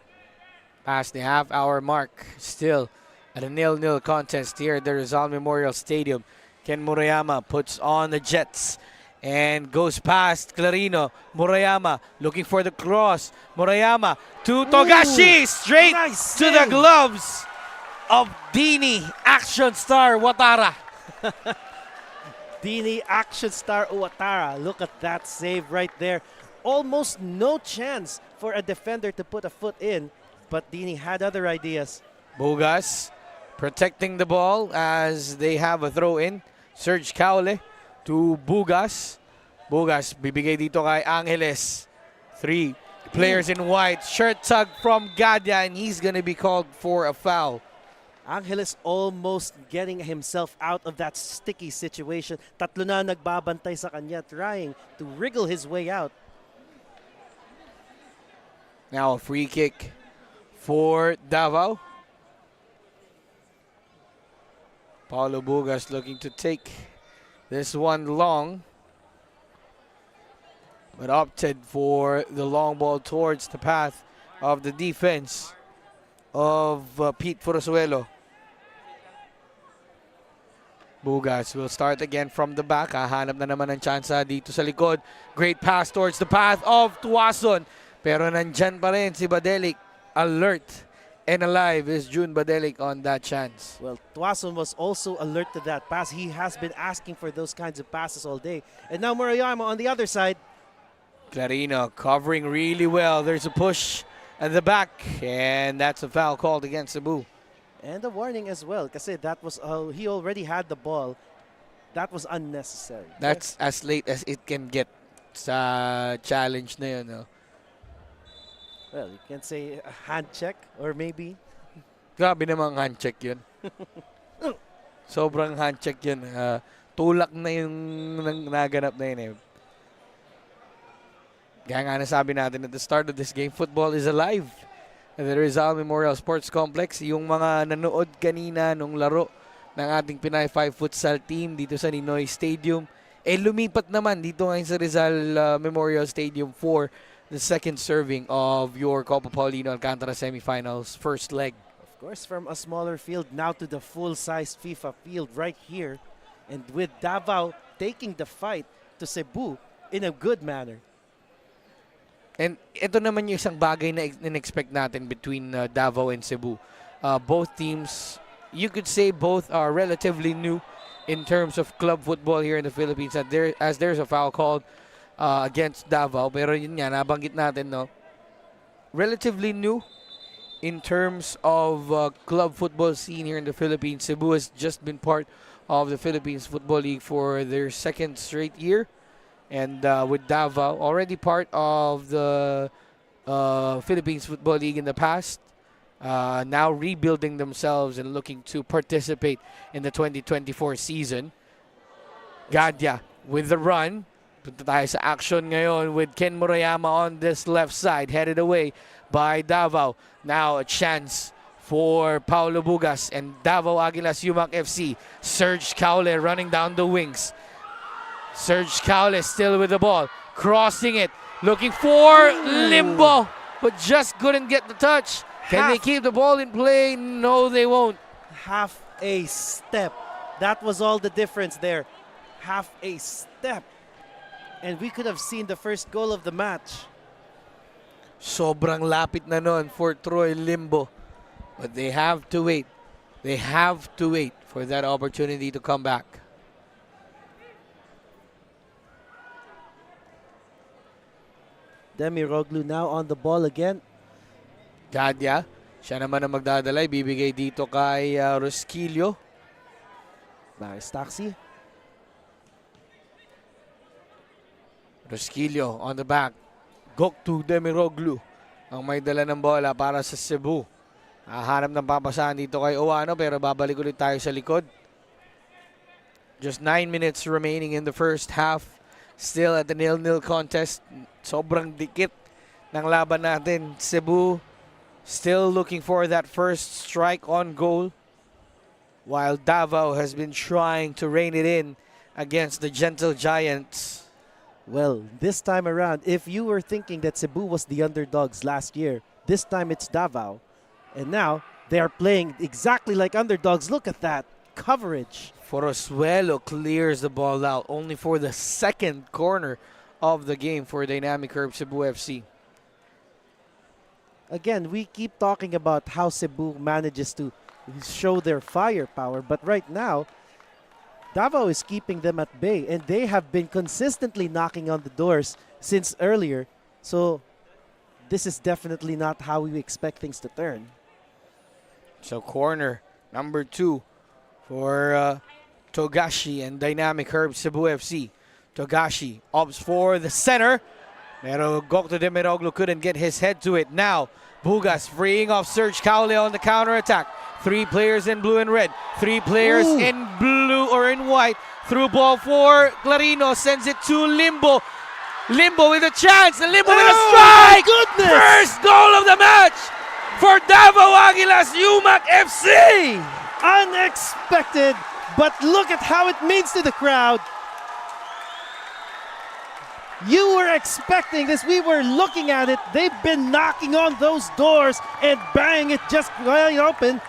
Past the half-hour mark, still at a 0-0 contest here at the Rizal Memorial Stadium. Ken Murayama puts on the Jets and goes past Clarino. Murayama looking for the cross. Murayama to Togashi, straight Nice to the save. gloves of Dini action star Watara. Dini action star Uwatara. Look at that save right there. Almost no chance for a defender to put a foot in, but Dini had other ideas. Bugas protecting the ball as they have a throw in. Serge Caule to Bugas. Bugas bibigay dito kay Angeles. 3 players in white. Shirt tug from Gadya and he's gonna be called for a foul. Angeles almost getting himself out of that sticky situation. Tatlo na nagbabantay sa kanya, trying to wriggle his way out. Now a free kick for Davao. Paulo Bugas looking to take this one long, but opted for the long ball towards the path of the defense of Pete Forosuelo. Bugas will start again from the back. Hahanap na naman ng tsansa dito sa likod. Great pass towards the path of Tuason. Pero nandyan pa rin si Badelik. Alert and alive is June Badelik on that chance. Well, Tuason was also alert to that pass. He has been asking for those kinds of passes all day. And now Murayama on the other side. Clarino covering really well. There's a push at the back. And that's a foul called against Cebu. And a warning as well, kasi that was he already had the ball. That was unnecessary. That's as late as it can get sa challenge na yun. No? Well, you can say a hand check or maybe. Grabe namang hand check yun. Sobrang hand check yun. Tulak na yung naganap na yun eh. Kaya nga nasabi natin at the start of this game, football is alive. At the Rizal Memorial Sports Complex, yung mga nanood kanina nung laro ng ating Pinay 5 Futsal team dito sa Ninoy Stadium, lumipat naman dito ngayon sa Rizal Memorial Stadium for the second serving of your Copa Paulino Alcantara semifinals first leg. Of course, from a smaller field now to the full-size FIFA field right here. And with Davao taking the fight to Cebu in a good manner. And ito naman yung isang bagay na in-expect natin between Davao and Cebu. Both teams, you could say both are relatively new in terms of club football here in the Philippines. As there's a foul called against Davao. Pero yun nga, nabanggit natin, no? Relatively new in terms of club football scene here in the Philippines. Cebu has just been part of the Philippines Football League for their second straight year. And with Davao, already part of the Philippines Football League in the past, now rebuilding themselves and looking to participate in the 2024 season. Gadya with the run, Punta tayo sa action ngayon with Ken Murayama on this left side, headed away by Davao. Now a chance for Paulo Bugas and Davao Aguilas UMak FC. Serge Caule running down the wings. Serge Caule still with the ball, crossing it, looking for Limbo, but just couldn't get the touch. Can they keep the ball in play? No, they won't. Half a step. That was all the difference there. Half a step. And we could have seen the first goal of the match. Sobrang lapit na nun for Troy Limbo. But they have to wait. They have to wait for that opportunity to come back. Demiroglu now on the ball again. Gadya, siya naman ang magdadala. Bibigay dito kay Rosquillo. Nice taxi. Rosquillo on the back. Goktu Demiroglu ang may dala ng bola para sa Cebu. Hahanap ng papasahan dito kay Owano pero babalik ulit tayo sa likod. Just 9 minutes remaining in the first half. Still at the 0-0 contest. Sobrang dikit ng laban natin. Cebu still looking for that first strike on goal, while Davao has been trying to rein it in against the Gentle Giants. Well, this time around, if you were thinking that Cebu was the underdogs last year, this time it's Davao. And now they are playing exactly like underdogs. Look at that coverage. Forosuelo clears the ball out only for the second corner of the game for Dynamic Herb Cebu FC. Again, we keep talking about how Cebu manages to show their firepower, but right now, Davao is keeping them at bay, and they have been consistently knocking on the doors since earlier. So this is definitely not how we expect things to turn. So corner number 2 for Togashi and Dynamic Herb Cebu FC. Togashi opts for the center. Pero Gokto Demiroglu couldn't get his head to it. Now, Bugas freeing off Serge Caule on the counter-attack. 3 players in blue and red. 3 players in blue or in white. Through ball for Clarino. Sends it to Limbo. Limbo with a chance. And Limbo with a strike. Goodness! First goal of the match for Davao Aguilas UMak FC. Unexpected, but look at how it means to the crowd. You were expecting this. We were looking at it. They've been knocking on those doors and bang, it just wide open.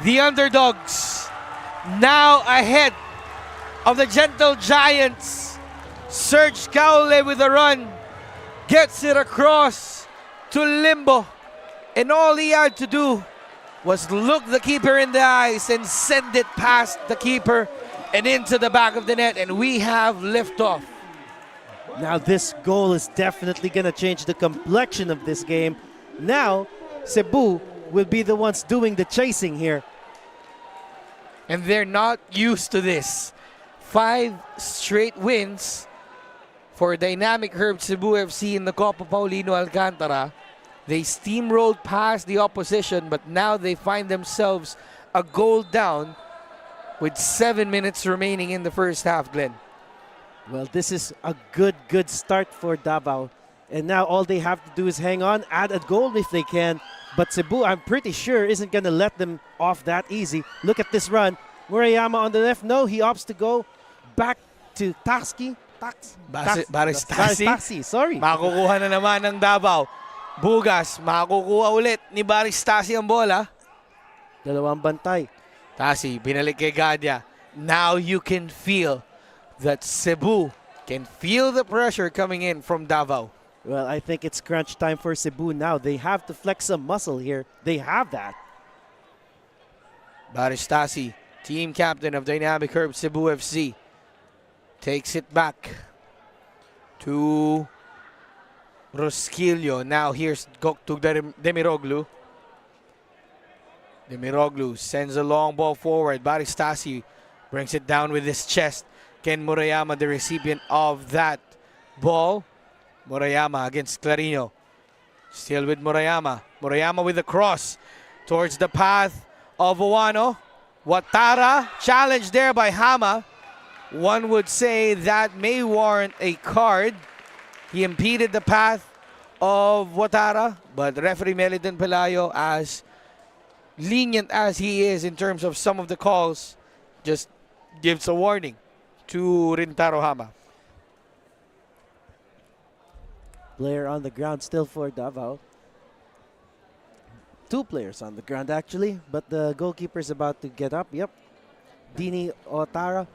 The underdogs now ahead of the Gentle Giants. Serge Caule with a run gets it across to Limbo. And all he had to do was look the keeper in the eyes and send it past the keeper and into the back of the net. And we have liftoff. Now this goal is definitely going to change the complexion of this game. Now Cebu will be the ones doing the chasing here. And they're not used to this. 5 straight wins for Dynamic Herb Cebu FC in the Copa Paulino Alcantara. They steamrolled past the opposition, but now they find themselves a goal down with 7 minutes remaining in the first half, Glenn. Well, this is a good start for Davao. And now all they have to do is hang on, add a goal if they can. But Cebu, I'm pretty sure, isn't going to let them off that easy. Look at this run. Murayama on the left. No, he opts to go back to Taxi. Baristasi. Sorry. Makukuha na naman ng Davao. Bugas, makukuha ulit ni Baristasi ang bola. Dalawang bantay. Tasi, binalik kay Gadya. Now you can feel that Cebu can feel the pressure coming in from Davao. Well, I think it's crunch time for Cebu now. They have to flex some muscle here. They have that. Baristasi, team captain of Dynamic Herb Cebu FC, takes it back to Rosquillo. Now here's Goktu Demiroglu. Demiroglu sends a long ball forward. Baristasi brings it down with his chest. Ken Murayama, the recipient of that ball. Murayama against Clarino. Still with Murayama. Murayama with the cross towards the path of Owano. Watara, challenged there by Hama. One would say that may warrant a card. He impeded the path of Watara, but referee Meliton Pelayo, as lenient as he is in terms of some of the calls, just gives a warning to Rintaro Hama. Player on the ground still for Davao. Two players on the ground actually, but the goalkeeper's about to get up. Yep. Dini Otara.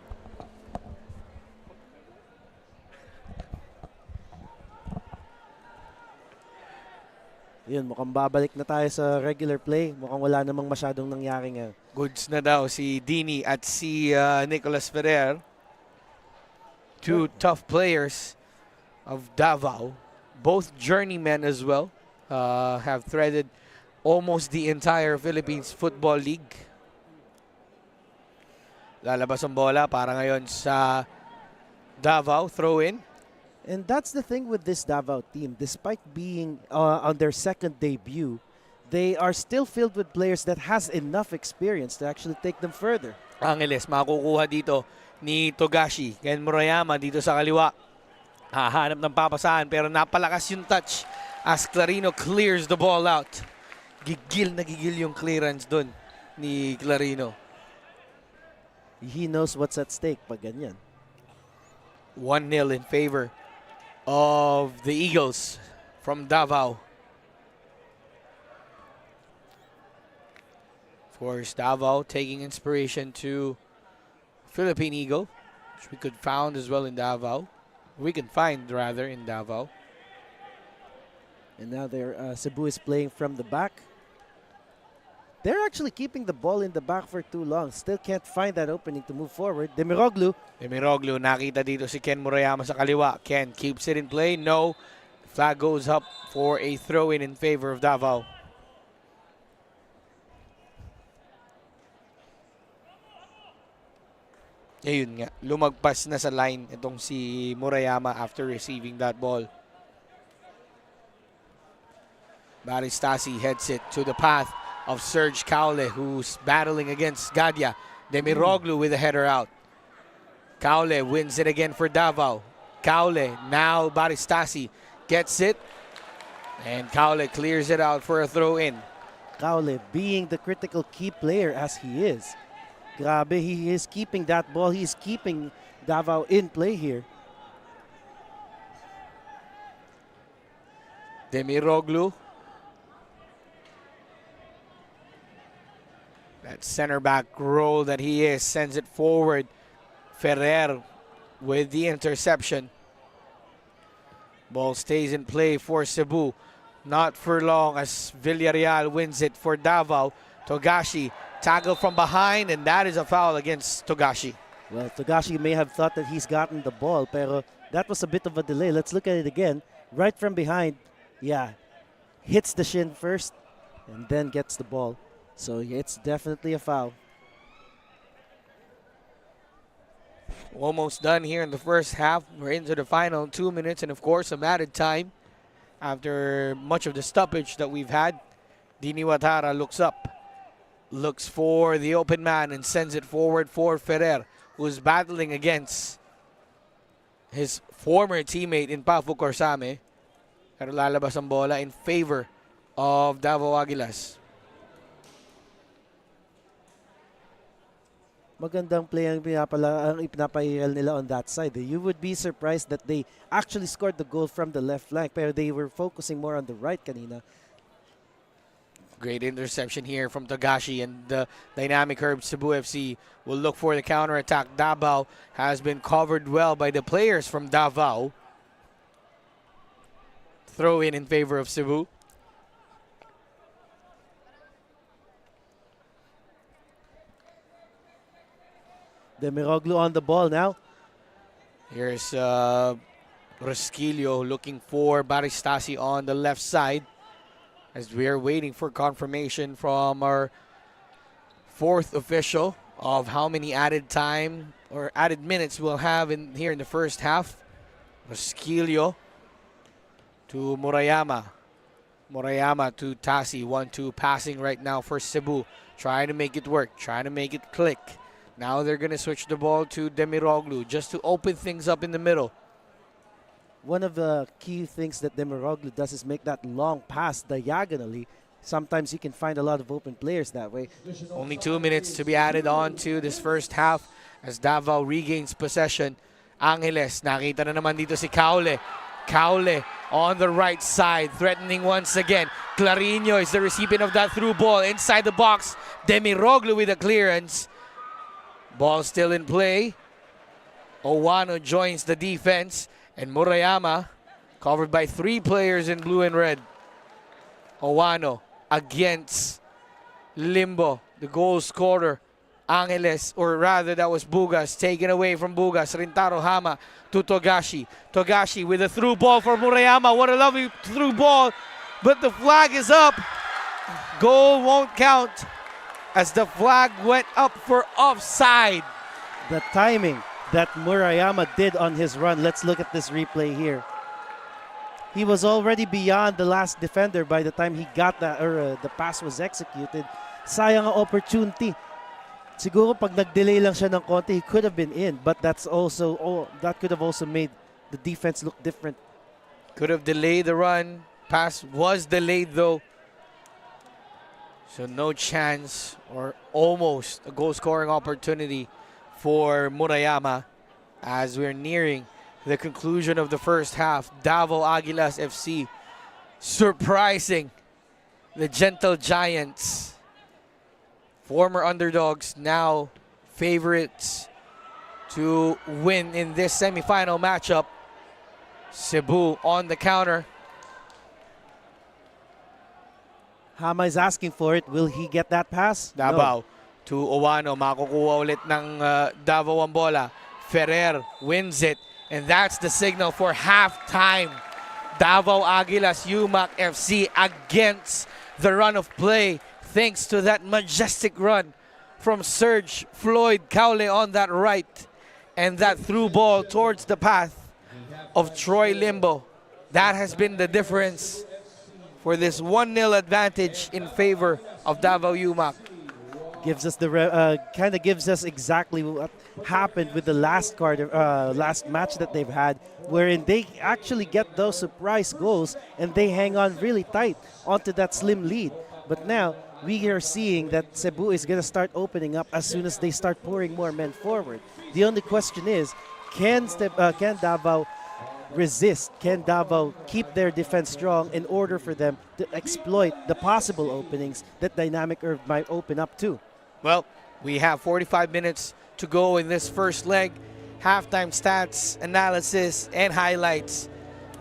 Yun, mukhang babalik na tayo sa regular play. Mukhang wala namang masyadong nangyari nga. Goods na daw si Dini at si Nicolas Ferrer. Two tough players of Davao. Both journeymen as well. Have threaded almost the entire Philippines Football League. Lalabas ang bola para ngayon sa Davao. Throw in. And that's the thing with this Davao team. Despite being on their second debut, they are still filled with players that has enough experience to actually take them further. Angeles, makukuha dito ni Togashi. Ken Murayama dito sa kaliwa. Hahanap ng papasahan pero napalakas yung touch as Clarino clears the ball out. Gigil na gigil yung clearance dun ni Clarino. He knows what's at stake pag ganyan. 1-0 in favor of the Eagles from Davao. Of course, Davao taking inspiration to Philippine Eagle, which we could find as well in Davao. We can find rather in Davao. And now Cebu is playing from the back. They're actually keeping the ball in the back for too long. Still can't find that opening to move forward. Demiroglu. Demiroglu, nakita dito si Ken Murayama sa kaliwa. Ken keeps it in play. No. Flag goes up for a throw-in in favor of Davao. Ayun nga, lumagpas na sa line itong si Murayama after receiving that ball. Baristasi heads it to the path of Serge Caule, who's battling against Gadia. Demiroglu with a header out. Caule wins it again for Davao. Caule, now Baristasi gets it. And Caule clears it out for a throw-in. Caule being the critical key player as he is. Grabe, he is keeping that ball. He's keeping Davao in play here. Demiroglu. That center back role that he is sends it forward. Ferrer with the interception. Ball stays in play for Cebu. Not for long as Villarreal wins it for Davao. Togashi tackled from behind, and that is a foul against Togashi. Well, Togashi may have thought that he's gotten the ball, pero that was a bit of a delay. Let's look at it again. Right from behind, yeah, hits the shin first and then gets the ball. So yeah, it's definitely a foul. Almost done here in the first half. We're into the final 2 minutes, and of course, some added time after much of the stoppage that we've had. Dini Watara looks up, looks for the open man, and sends it forward for Ferrer, who's battling against his former teammate in Pafu Corsame. Pero lalabas ang bola in favor of Davao Aguilas. Magandang play ang ipinapairal nila on that side. You would be surprised that they actually scored the goal from the left flank, pero they were focusing more on the right kanina. Great interception here from Togashi, and the dynamic Herb Cebu FC will look for the counterattack. Davao has been covered well by the players from Davao. Throw in favor of Cebu. Demiroglu on the ball now. Here's Resquillo looking for Baristasi on the left side, as we are waiting for confirmation from our fourth official of how many added time or added minutes we'll have in here in the first half. Resquillo to Murayama. Murayama to Tasi. 1-2 passing right now for Cebu. Trying to make it work. Trying to make it click. Now they're going to switch the ball to Demiroglu just to open things up in the middle. One of the key things that Demiroglu does is make that long pass diagonally. Sometimes you can find a lot of open players that way. Only 2 minutes to be added on to this first half as Davao regains possession. Angeles, nakita na naman dito si Caule. Caule on the right side, threatening once again. Clarino is the recipient of that through ball inside the box. Demiroglu with a clearance. Ball still in play. Owano joins the defense. And Murayama, covered by 3 players in blue and red. Owano against Limbo, the goal scorer. Angeles, or rather that was Bugas, taken away from Bugas. Rintaro Hama to Togashi. Togashi with a through ball for Murayama. What a lovely through ball, but the flag is up. Goal won't count as the flag went up for offside. The timing that Murayama did on his run. Let's look at this replay here. He was already beyond the last defender by the time he got that, or the pass was executed. Sayang ang opportunity. Siguro pag nag-delay lang siya ng konti, he could have been in, but that could have also made the defense look different. Could have delayed the run. Pass was delayed though. So no chance, or almost a goal scoring opportunity for Murayama as we're nearing the conclusion of the first half. Davao Aguilas FC surprising the Gentle Giants. Former underdogs, now favorites to win in this semifinal matchup. Cebu on the counter. Hama is asking for it. Will he get that pass? Davao to Owano. Makukuha ulit ng Davao ang bola. Ferrer wins it. And that's the signal for halftime. Davao Aguilas UMak FC against the run of play, thanks to that majestic run from Serge Floyd Caule on that right, and that through ball towards the path of Troy Limbo. That has been the difference for this 1-0 advantage in favor of Davao UMak. Gives us kind of gives us exactly what happened with the last match that they've had, wherein they actually get those surprise goals and they hang on really tight onto that slim lead. But now we are seeing that Cebu is going to start opening up as soon as they start pouring more men forward. The only question is, can Davao resist? Can Davao keep their defense strong in order for them to exploit the possible openings that Dynamic Herb might open up to? Well, we have 45 minutes to go in this first leg. Halftime stats, analysis, and highlights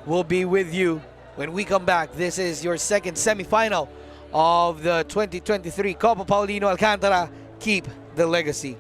will be with you when we come back. This is your second semifinal of the 2023 Copa Paulino Alcantara. Keep the legacy.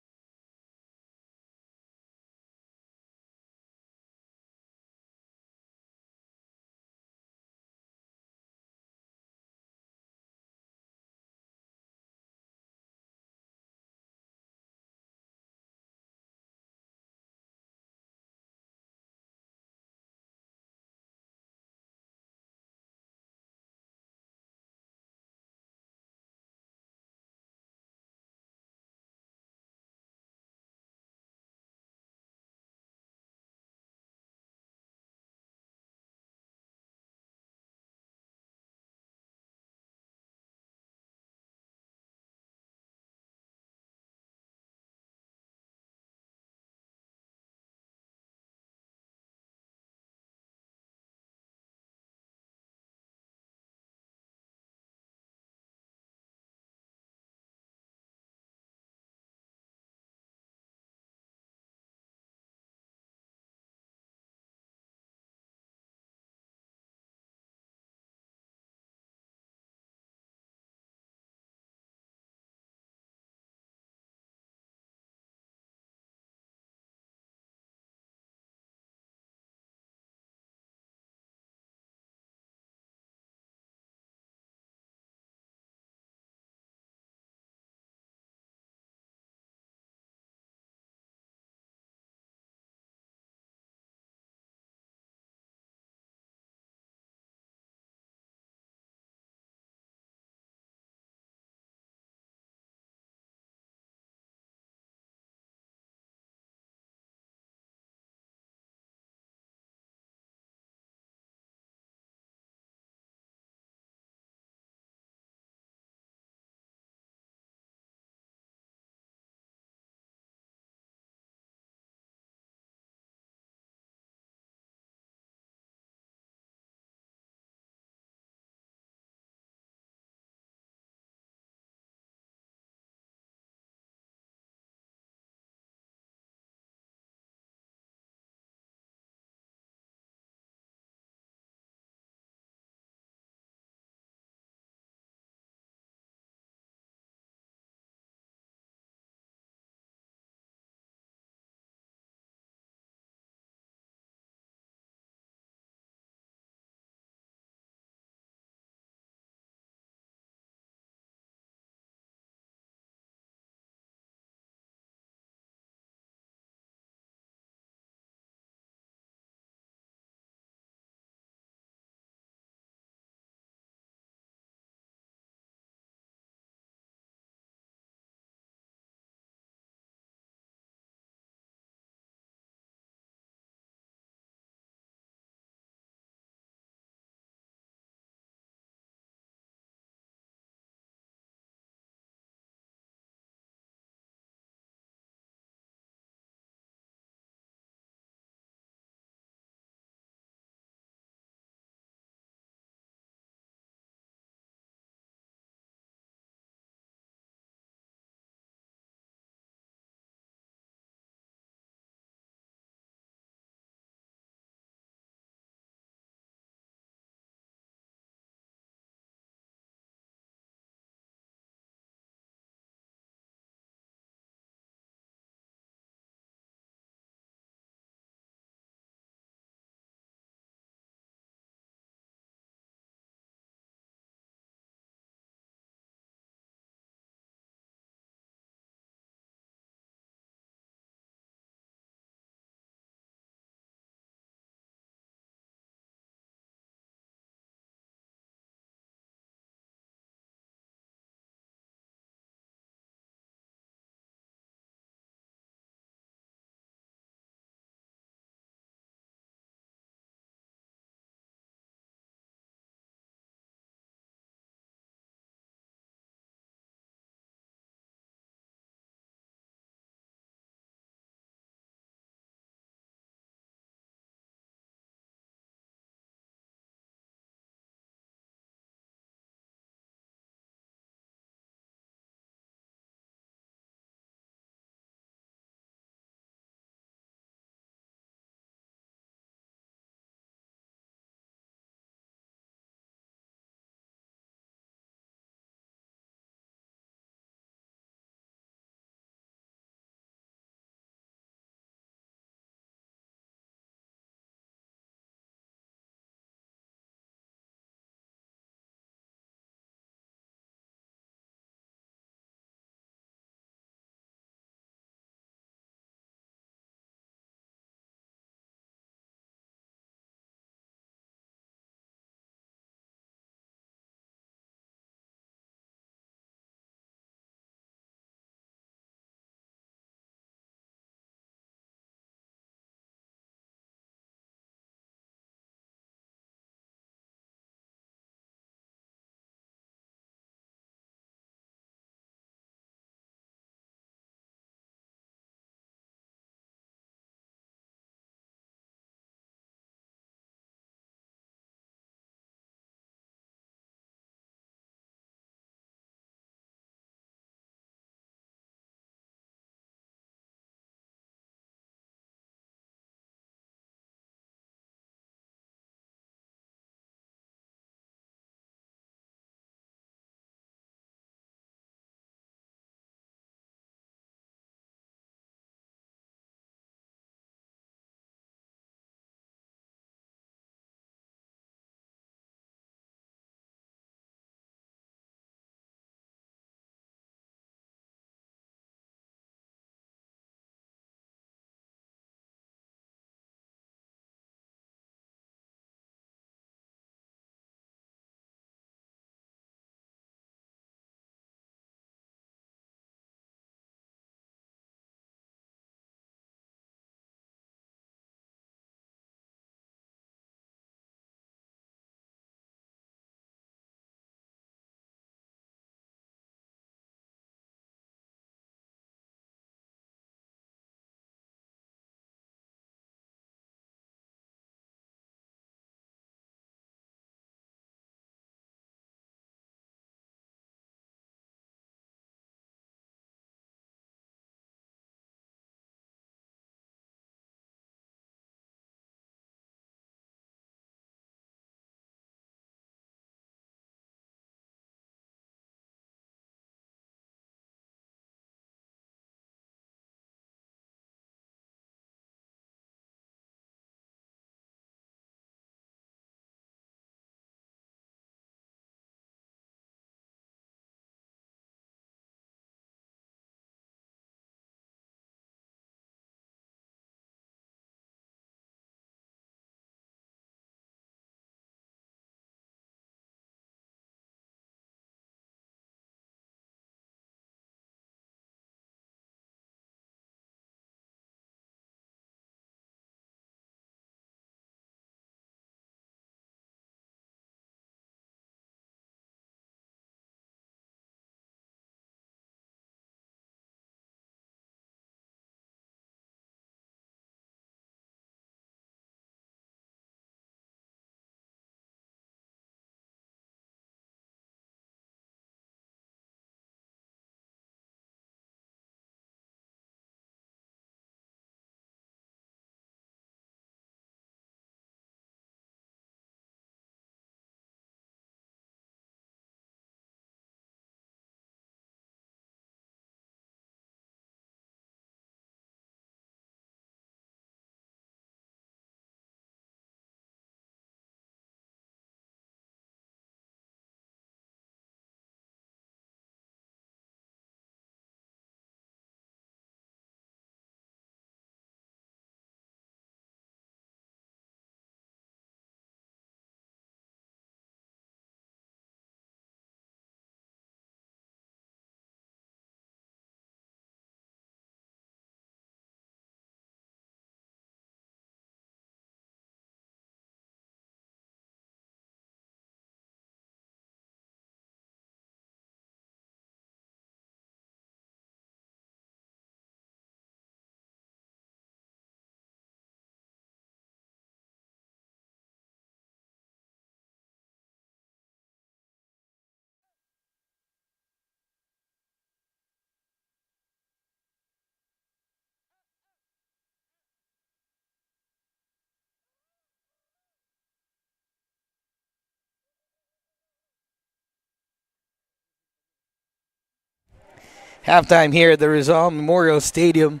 Halftime here at the Rizal Memorial Stadium,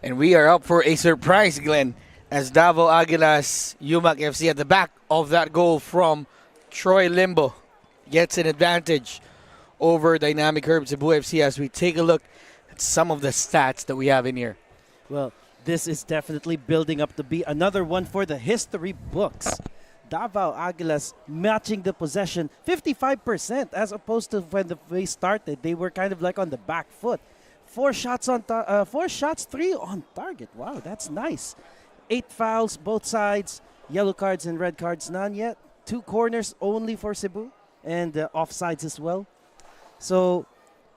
and we are up for a surprise, Glenn, as Davao Aguilas UMak FC at the back of that goal from Troy Limbo gets an advantage over dynamic Herb Cebu FC as we take a look at some of the stats that we have in here. Well, this is definitely building up to be another one for the history books. Davao Aguilas matching the possession 55% as opposed to when they started. They were kind of like on the back foot. 3 on target. Wow, that's nice. 8 fouls, both sides. Yellow cards and red cards, none yet. 2 corners only for Cebu and offsides as well. So,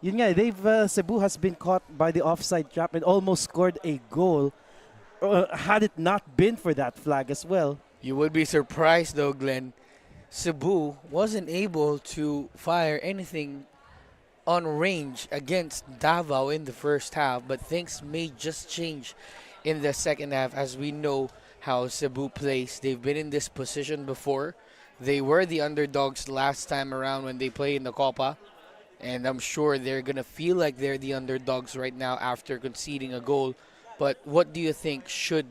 yun nga, Cebu has been caught by the offside trap and almost scored a goal had it not been for that flag as well. You would be surprised though, Glenn. Cebu wasn't able to fire anything on range against Davao in the first half, but things may just change in the second half as we know how Cebu plays. They've been in this position before. They were the underdogs last time around when they played in the Copa, and I'm sure they're going to feel like they're the underdogs right now after conceding a goal. But what do you think should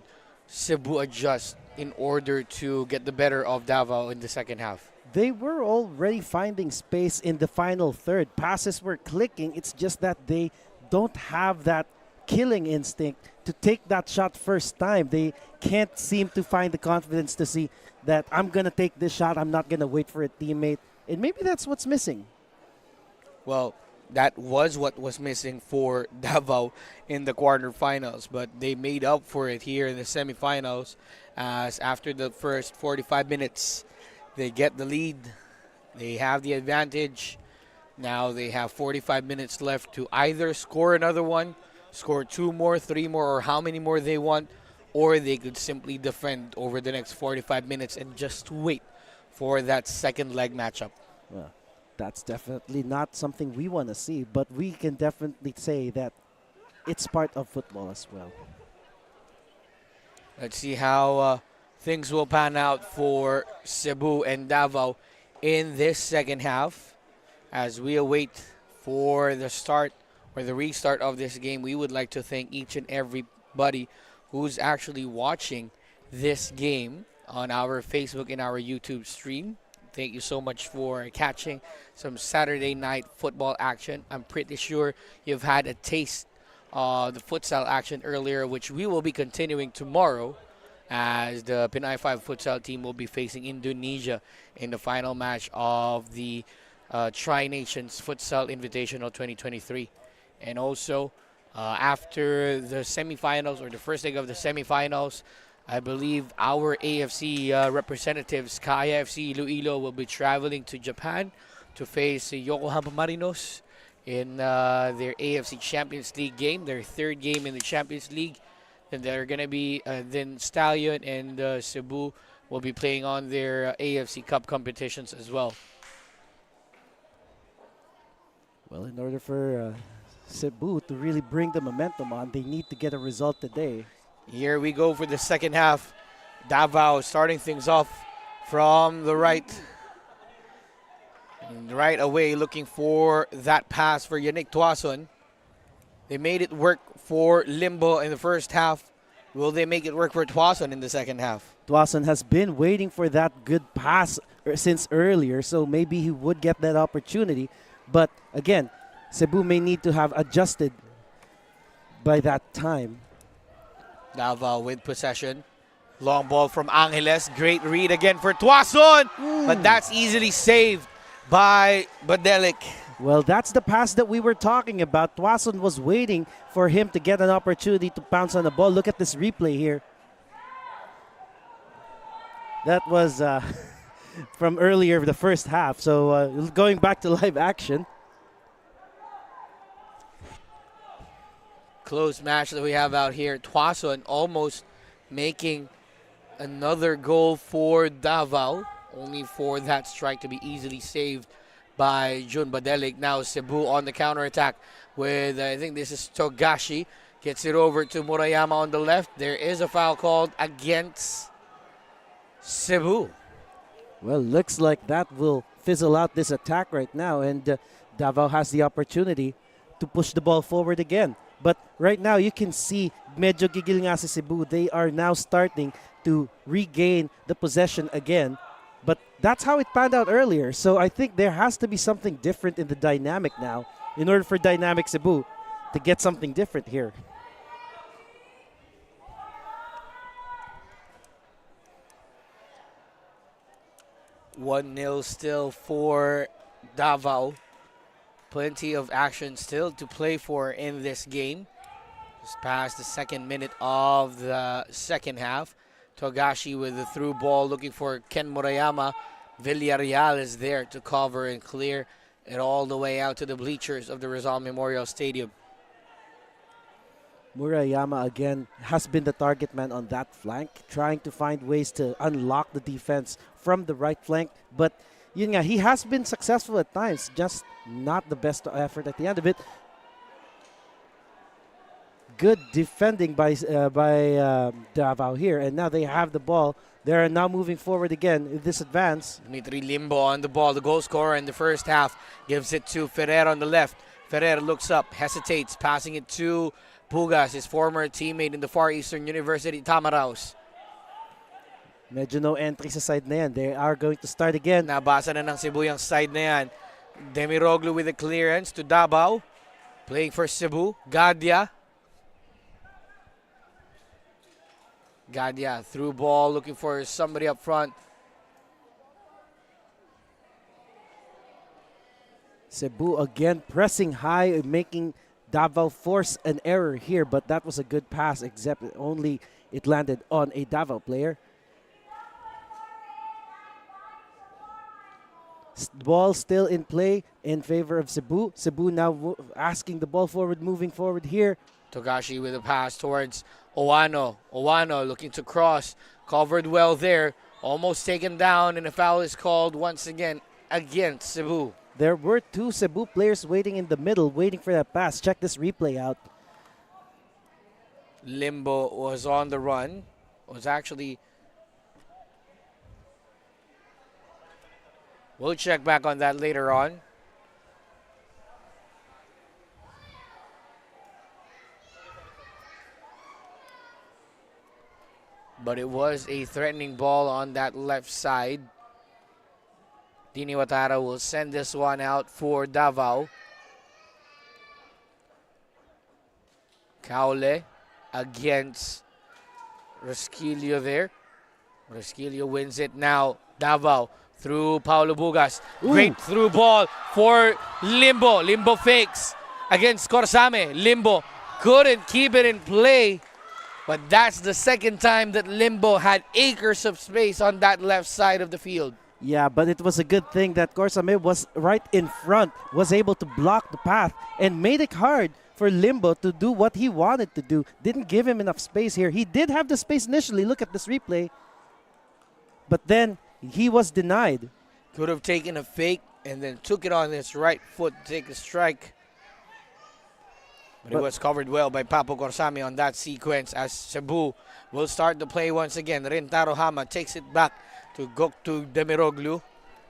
Cebu adjust in order to get the better of Davao in the second half? They were already finding space in the final third. Passes were clicking. It's just that they don't have that killing instinct to take that shot first time. They can't seem to find the confidence to see that I'm going to take this shot. I'm not going to wait for a teammate. And maybe that's what's missing. Well, that was what was missing for Davao in the quarterfinals, but they made up for it here in the semifinals as after the first 45 minutes, they get the lead. They have the advantage. Now they have 45 minutes left to either score another one, score 2 more, 3 more, or how many more they want, or they could simply defend over the next 45 minutes and just wait for that second leg matchup. Well, that's definitely not something we want to see, but we can definitely say that it's part of football as well. Let's see how things will pan out for Cebu and Davao in this second half. As we await for the start or the restart of this game, we would like to thank each and everybody who's actually watching this game on our Facebook and our YouTube stream. Thank you so much for catching some Saturday night football action. I'm pretty sure you've had a taste of the futsal action earlier, which we will be continuing tomorrow as the Pinay 5 futsal team will be facing Indonesia in the final match of the Tri-Nations Futsal Invitational 2023. And also, after the semifinals or the first leg of the semifinals, I believe our AFC representatives, Kaya FC Iloilo, will be traveling to Japan to face Yokohama Marinos in their AFC Champions League game, their third game in the Champions League. Then they're going to be, then Stallion and Cebu will be playing on their AFC Cup competitions as well. Well, in order for Cebu to really bring the momentum on, they need to get a result today. Here we go for the second half. Davao starting things off from the right. And right away looking for that pass for Yannick Tuason. They made it work for Limbo in the first half. Will they make it work for Tuason in the second half? Tuason has been waiting for that good pass since earlier, so maybe he would get that opportunity. But again, Cebu may need to have adjusted by that time. Davao with possession. Long ball from Angeles. Great read again for Tuason. But that's easily saved by Badelic. Well, that's the pass that we were talking about. Tuason was waiting for him to get an opportunity to pounce on the ball. Look at this replay here. That was from earlier, the first half. So going back to live action. Close match that we have out here. Tuason almost making another goal for Davao, only for that strike to be easily saved by Jun Badelic. Now Cebu on the counterattack with, I think this is Togashi. Gets it over to Murayama on the left. There is a foul called against Cebu. Well, looks like that will fizzle out this attack right now, and Davao has the opportunity to push the ball forward again. But right now, you can see medyo gigil nga si Cebu. They are now starting to regain the possession again. But that's how it panned out earlier. So I think there has to be something different in the dynamic now in order for Dynamic Cebu to get something different here. 1-0 still for Davao. Plenty of action still to play for in this game. Just past the second minute of the second half. Togashi with the through ball looking for Ken Murayama. Villarreal is there to cover and clear it all the way out to the bleachers of the Rizal Memorial Stadium. Murayama again has been the target man on that flank, trying to find ways to unlock the defense from the right flank. But yun nga, he has been successful at times, just not the best effort at the end of it. Good defending by Davao here, and now they have the ball. They are now moving forward again with this advance. Dmitry Limbo on the ball, the goal scorer in the first half, gives it to Ferrer on the left. Ferrer looks up, hesitates, passing it to Pugas, his former teammate in the Far Eastern University, Tamaraos. Medyo no entry sa side na yan. They are going to start again. Nabasa na ng Cebu yung side na yan. Demiroglu with the clearance to Davao. Playing for Cebu. Gadia. Gadia through ball, looking for somebody up front. Cebu again pressing high, making Davao force an error here, but that was a good pass, except only it landed on a Davao player. Ball still in play in favor of Cebu. Cebu now asking the ball forward, moving forward here. Togashi with a pass towards Owano. Owano looking to cross. Covered well there. Almost taken down, and a foul is called once again against Cebu. There were two Cebu players waiting in the middle, waiting for that pass. Check this replay out. Limbo was on the run. Was actually... We'll check back on that later on. But it was a threatening ball on that left side. Dini Watara will send this one out for Davao. Caule against Resquillo there. Resquillo wins it now. Davao through Paulo Bugas. Ooh. Great through ball for Limbo. Limbo fakes against Corsame. Limbo couldn't keep it in play. But that's the second time that Limbo had acres of space on that left side of the field. Yeah, but it was a good thing that Corsame was right in front, was able to block the path, and made it hard for Limbo to do what he wanted to do. Didn't give him enough space here. He did have the space initially. Look at this replay. But then he was denied. Could have taken a fake and then took it on his right foot to take a strike. But it was covered well by Papo Corsame on that sequence as Cebu will start the play once again. Rentaro Hama takes it back to Goktu Demiroglu.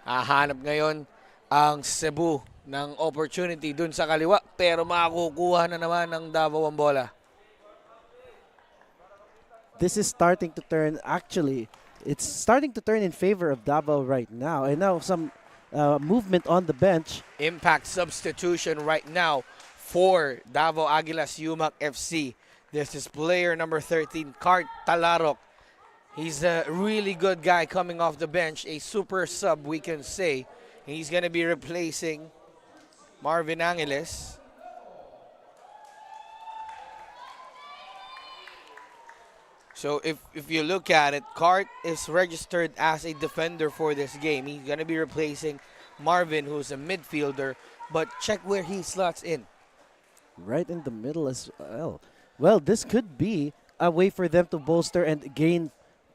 Hahanap ngayon ang Cebu ng opportunity dun sa kaliwa, pero makakukuha na naman ng Davao ang bola. This is starting to turn, actually, it's starting to turn in favor of Davao right now. And now some movement on the bench. Impact substitution right now for Davao Aguilas UMak FC. This is player number 13, Cart Talarok. He's a really good guy coming off the bench, a super sub we can say. He's going to be replacing Marvin Angeles. So if you look at it, Cart is registered as a defender for this game. He's going to be replacing Marvin, who's a midfielder, but check where he slots in. Right in the middle as well. Well, this could be a way for them to bolster and gain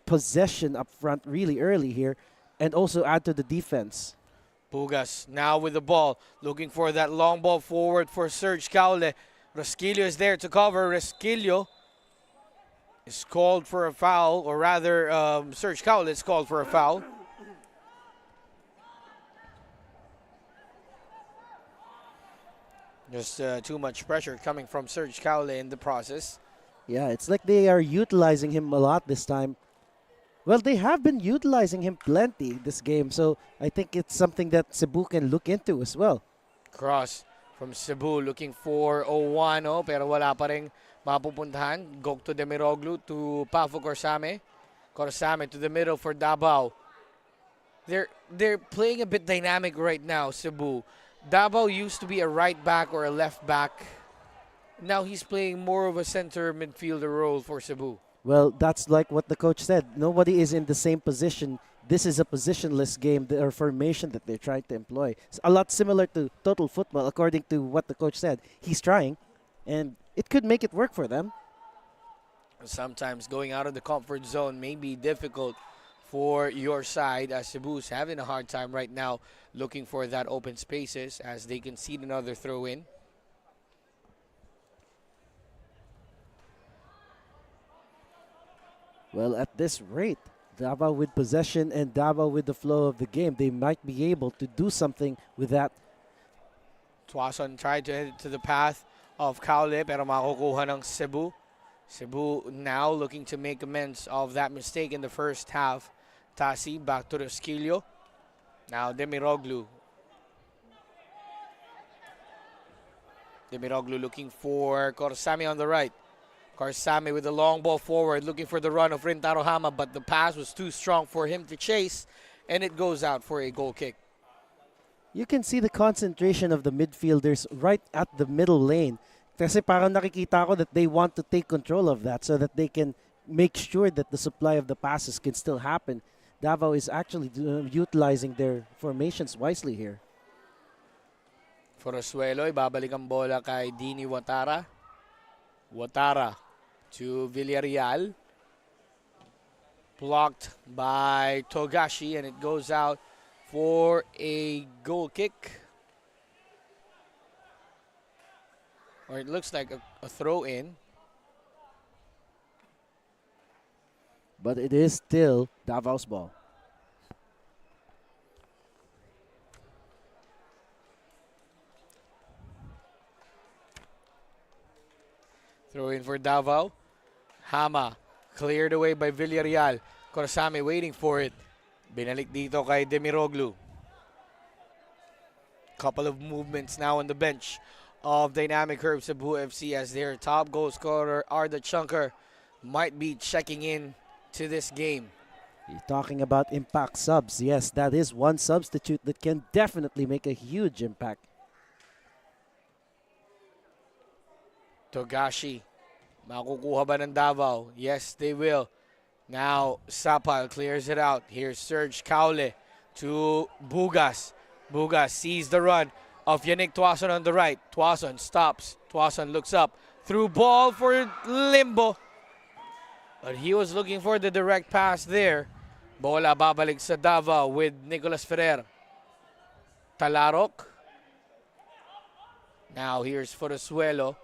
possession up front really early here and also add to the defense. Pugas now with the ball, looking for that long ball forward for Serge Caule. Resquillo is there to cover. Resquillo is called for a foul, or rather, Serge Caule is called for a foul. Just too much pressure coming from Serge Caule in the process. Yeah, it's like they are utilizing him a lot this time. Well, they have been utilizing him plenty this game, so I think it's something that Cebu can look into as well. Cross from Cebu looking for Owano pero wala pa rin mapupuntahan. Gok to Demiroglu to Pafo Corsame. Corsame to the middle for Davao. They're playing a bit dynamic right now, Cebu. Davao used to be a right back or a left back. Now he's playing more of a center midfielder role for Cebu. Well, that's like what the coach said. Nobody is in the same position. This is a positionless game or formation that they're trying to employ. It's a lot similar to total football, according to what the coach said. He's trying, and it could make it work for them. Sometimes going out of the comfort zone may be difficult for your side, as Cebu's having a hard time right now looking for that open spaces as they concede another throw in. Well, at this rate, Davao with possession and Davao with the flow of the game, they might be able to do something with that. Tuason tried to head to the path of Caule pero makukuha ng Cebu. Cebu now looking to make amends of that mistake in the first half. Tasi back to Rosquillo. Now Demiroglu. Demiroglu looking for Corsame on the right. Corsame with the long ball forward, looking for the run of Rintaro Hama, but the pass was too strong for him to chase, and it goes out for a goal kick. You can see the concentration of the midfielders right at the middle lane. Kasi parang nakikita ko that they want to take control of that so that they can make sure that the supply of the passes can still happen. Davao is actually utilizing their formations wisely here. For Asuelo, ibabalik ang bola kay Dini Watara. Watara to Villarreal. Blocked by Togashi, and it goes out for a goal kick. Or it looks like a throw in. But it is still Davao's ball. Throw in for Davao. Hama cleared away by Villarreal. Corsame waiting for it. Binalik dito kay Demiroglu. Couple of movements now on the bench of dynamic Herb Cebu FC as their top goal scorer Arda Chunker might be checking in to this game. You're talking about impact subs. Yes, that is one substitute that can definitely make a huge impact. Togashi. Makukuha ba ng Davao? Yes, they will. Now, Sapal clears it out. Here's Serge Caule to Bugas. Bugas sees the run of Yannick Tuason on the right. Tuason stops. Tuason looks up. Through ball for Limbo. But he was looking for the direct pass there. Bola babalik sa Davao with Nicolas Ferrer. Talarok. Now here's Forasuelo.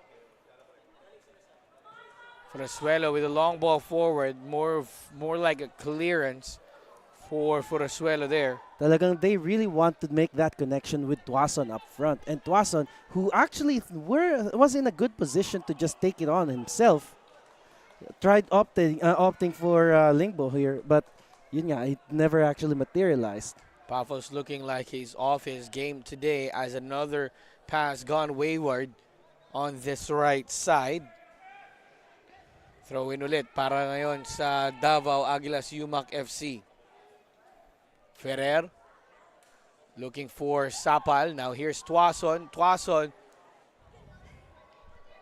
Forasuelo with a long ball forward. More like a clearance for Forasuelo there. Talagang they really want to make that connection with Tuason up front. And Tuason, who actually was in a good position to just take it on himself, tried opting for Lingbo here, but yun nga, it never actually materialized. Pafo's looking like he's off his game today as another pass gone wayward on this right side. Throw in ulit para ngayon sa Davao Aguilas UMak FC. Ferrer looking for Sapal. Now here's Tuason. Tuason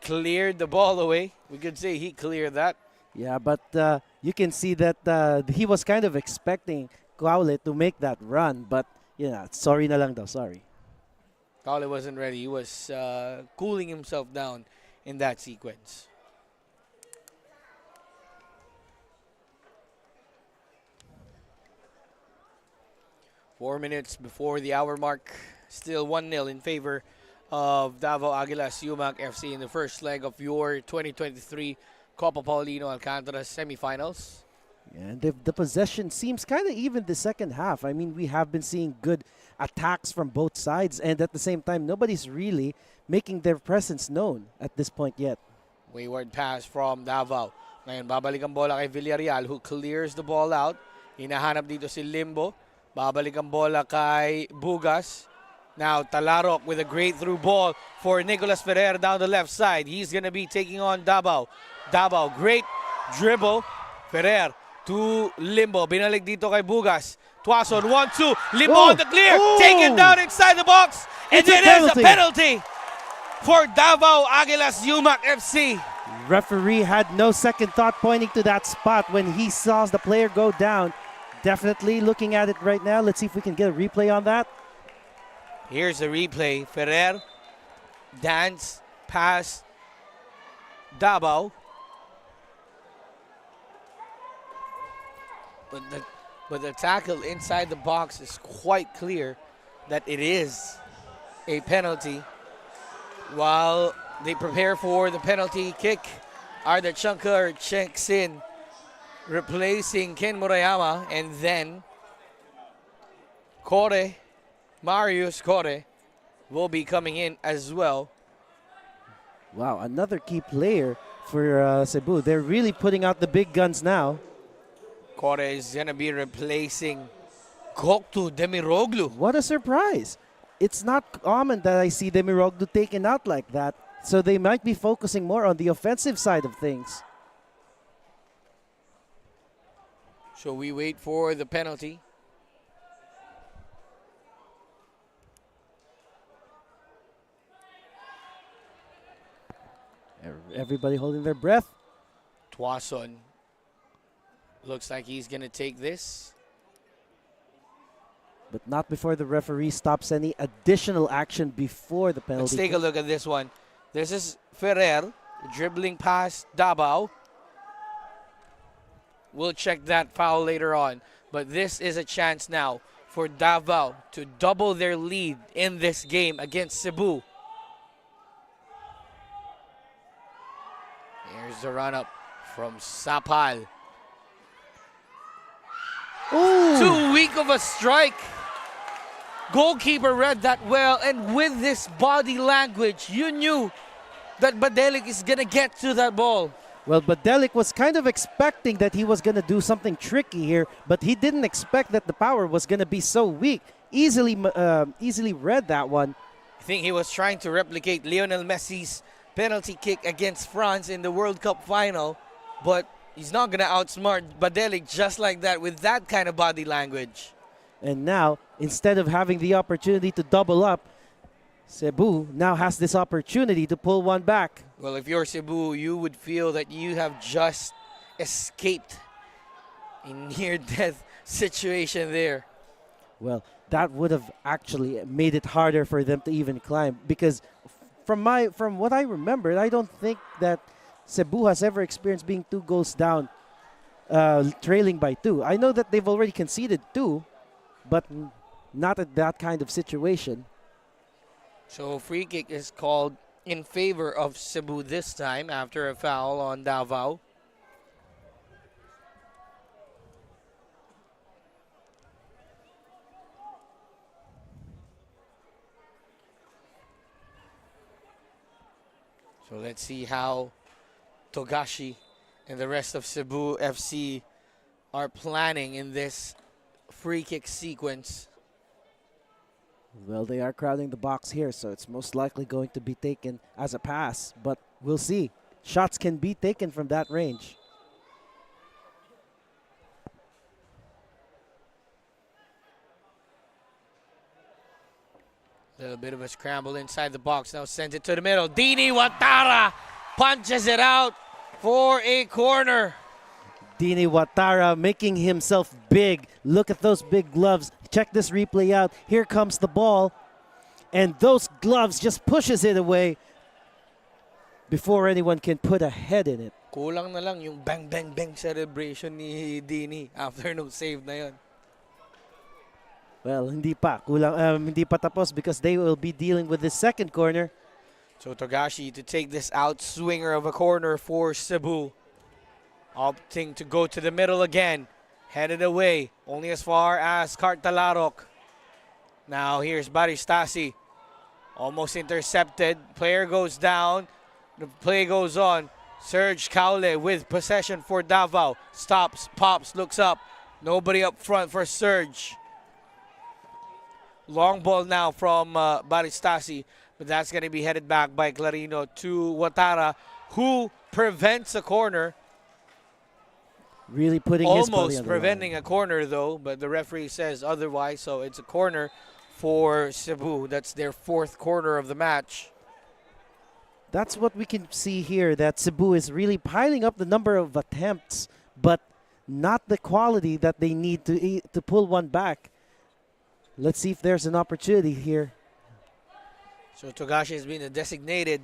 cleared the ball away. We could say he cleared that. Yeah, but you can see that he was kind of expecting Caule to make that run, but yeah, sorry na lang daw, sorry. Caule wasn't ready. He was cooling himself down in that sequence. Four minutes before the hour mark, still 1-0 in favor of Davao Aguilas UMak FC in the first leg of your 2023 Copa Paulino Alcantara semifinals. And the possession seems kind of even the second half. I mean, we have been seeing good attacks from both sides, and at the same time, nobody's really making their presence known at this point yet. Wayward pass from Davao. Ngayon, babalik ang bola kay Villarreal who clears the ball out. Hinahanap dito si Limbo. Babalik ang bola kay Bugas. Now, Talarok with a great through ball for Nicolas Ferrer down the left side. He's going to be taking on Davao. Davao, great dribble. Ferrer to Limbo. Binalik dito kay Bugas. Tuason, 1-2. Limbo on the clear. Taken down inside the box. And it is a penalty for Davao Aguilas UMak FC. Referee had no second thought pointing to that spot when he saw the player go down. Definitely looking at it right now. Let's see if we can get a replay on that. Here's the replay. Ferrer dance pass Davao. But the tackle inside the box is quite clear that it is a penalty. While they prepare for the penalty kick, Arda Chunkar checks in, replacing Ken Murayama, and then Marius Kore will be coming in as well. Wow, another key player for Cebu. They're really putting out the big guns now. Kore is going to be replacing Goktu Demiroglu. What a surprise. It's not common that I see Demiroglu taken out like that. So they might be focusing more on the offensive side of things. So we wait for the penalty. Everybody holding their breath. Tuason looks like he's going to take this. But not before the referee stops any additional action before the penalty. Let's take a look at this one. This is Ferrer dribbling past Davao. We'll check that foul later on. But this is a chance now for Davao to double their lead in this game against Cebu. Here's the run-up from Sapal. Ooh. Too weak of a strike. Goalkeeper read that well, and with this body language, you knew that Badelik is going to get to that ball. Well, Badelik was kind of expecting that he was going to do something tricky here, but he didn't expect that the power was going to be so weak. Easily read that one. I think he was trying to replicate Lionel Messi's penalty kick against France in the World Cup final, but he's not going to outsmart Badelik just like that with that kind of body language. And now, instead of having the opportunity to double up, Cebu now has this opportunity to pull one back. Well, if you're Cebu, you would feel that you have just escaped a near-death situation there. Well, that would have actually made it harder for them to even climb, because from what I remember, I don't think that Cebu has ever experienced being 2 goals down, trailing by 2. I know that they've already conceded 2, but not at that kind of situation. So free kick is called in favor of Cebu this time after a foul on Davao. So let's see how Togashi and the rest of Cebu FC are planning in this free kick sequence. Well, they are crowding the box here, so it's most likely going to be taken as a pass, but we'll see. Shots can be taken from that range. A little bit of a scramble inside the box. Now sends it to the middle. Dini Watara punches it out for a corner. Dini Watara making himself big. Look at those big gloves. Check this replay out. Here comes the ball. And those gloves just pushes it away before anyone can put a head in it. Kulang na lang yung bang bang bang celebration ni Dini after no save na yun. Well, hindi pa. Hindi pa tapos because they will be dealing with the second corner. So Togashi to take this out swinger of a corner for Cebu. Opting to go to the middle again. Headed away. Only as far as Cartalarok. Now here's Baristasi. Almost intercepted. Player goes down. The play goes on. Serge Caule with possession for Davao. Stops, pops, looks up. Nobody up front for Serge. Long ball now from Baristasi. But that's going to be headed back by Clarino to Watara, who prevents a corner. Really putting his body Almost on the preventing line. a corner, though, but the referee says otherwise, so it's a corner for Cebu. That's their 4th corner of the match. That's what we can see here, that Cebu is really piling up the number of attempts, but not the quality that they need to pull one back. Let's see if there's an opportunity here. So Togashi has been a designated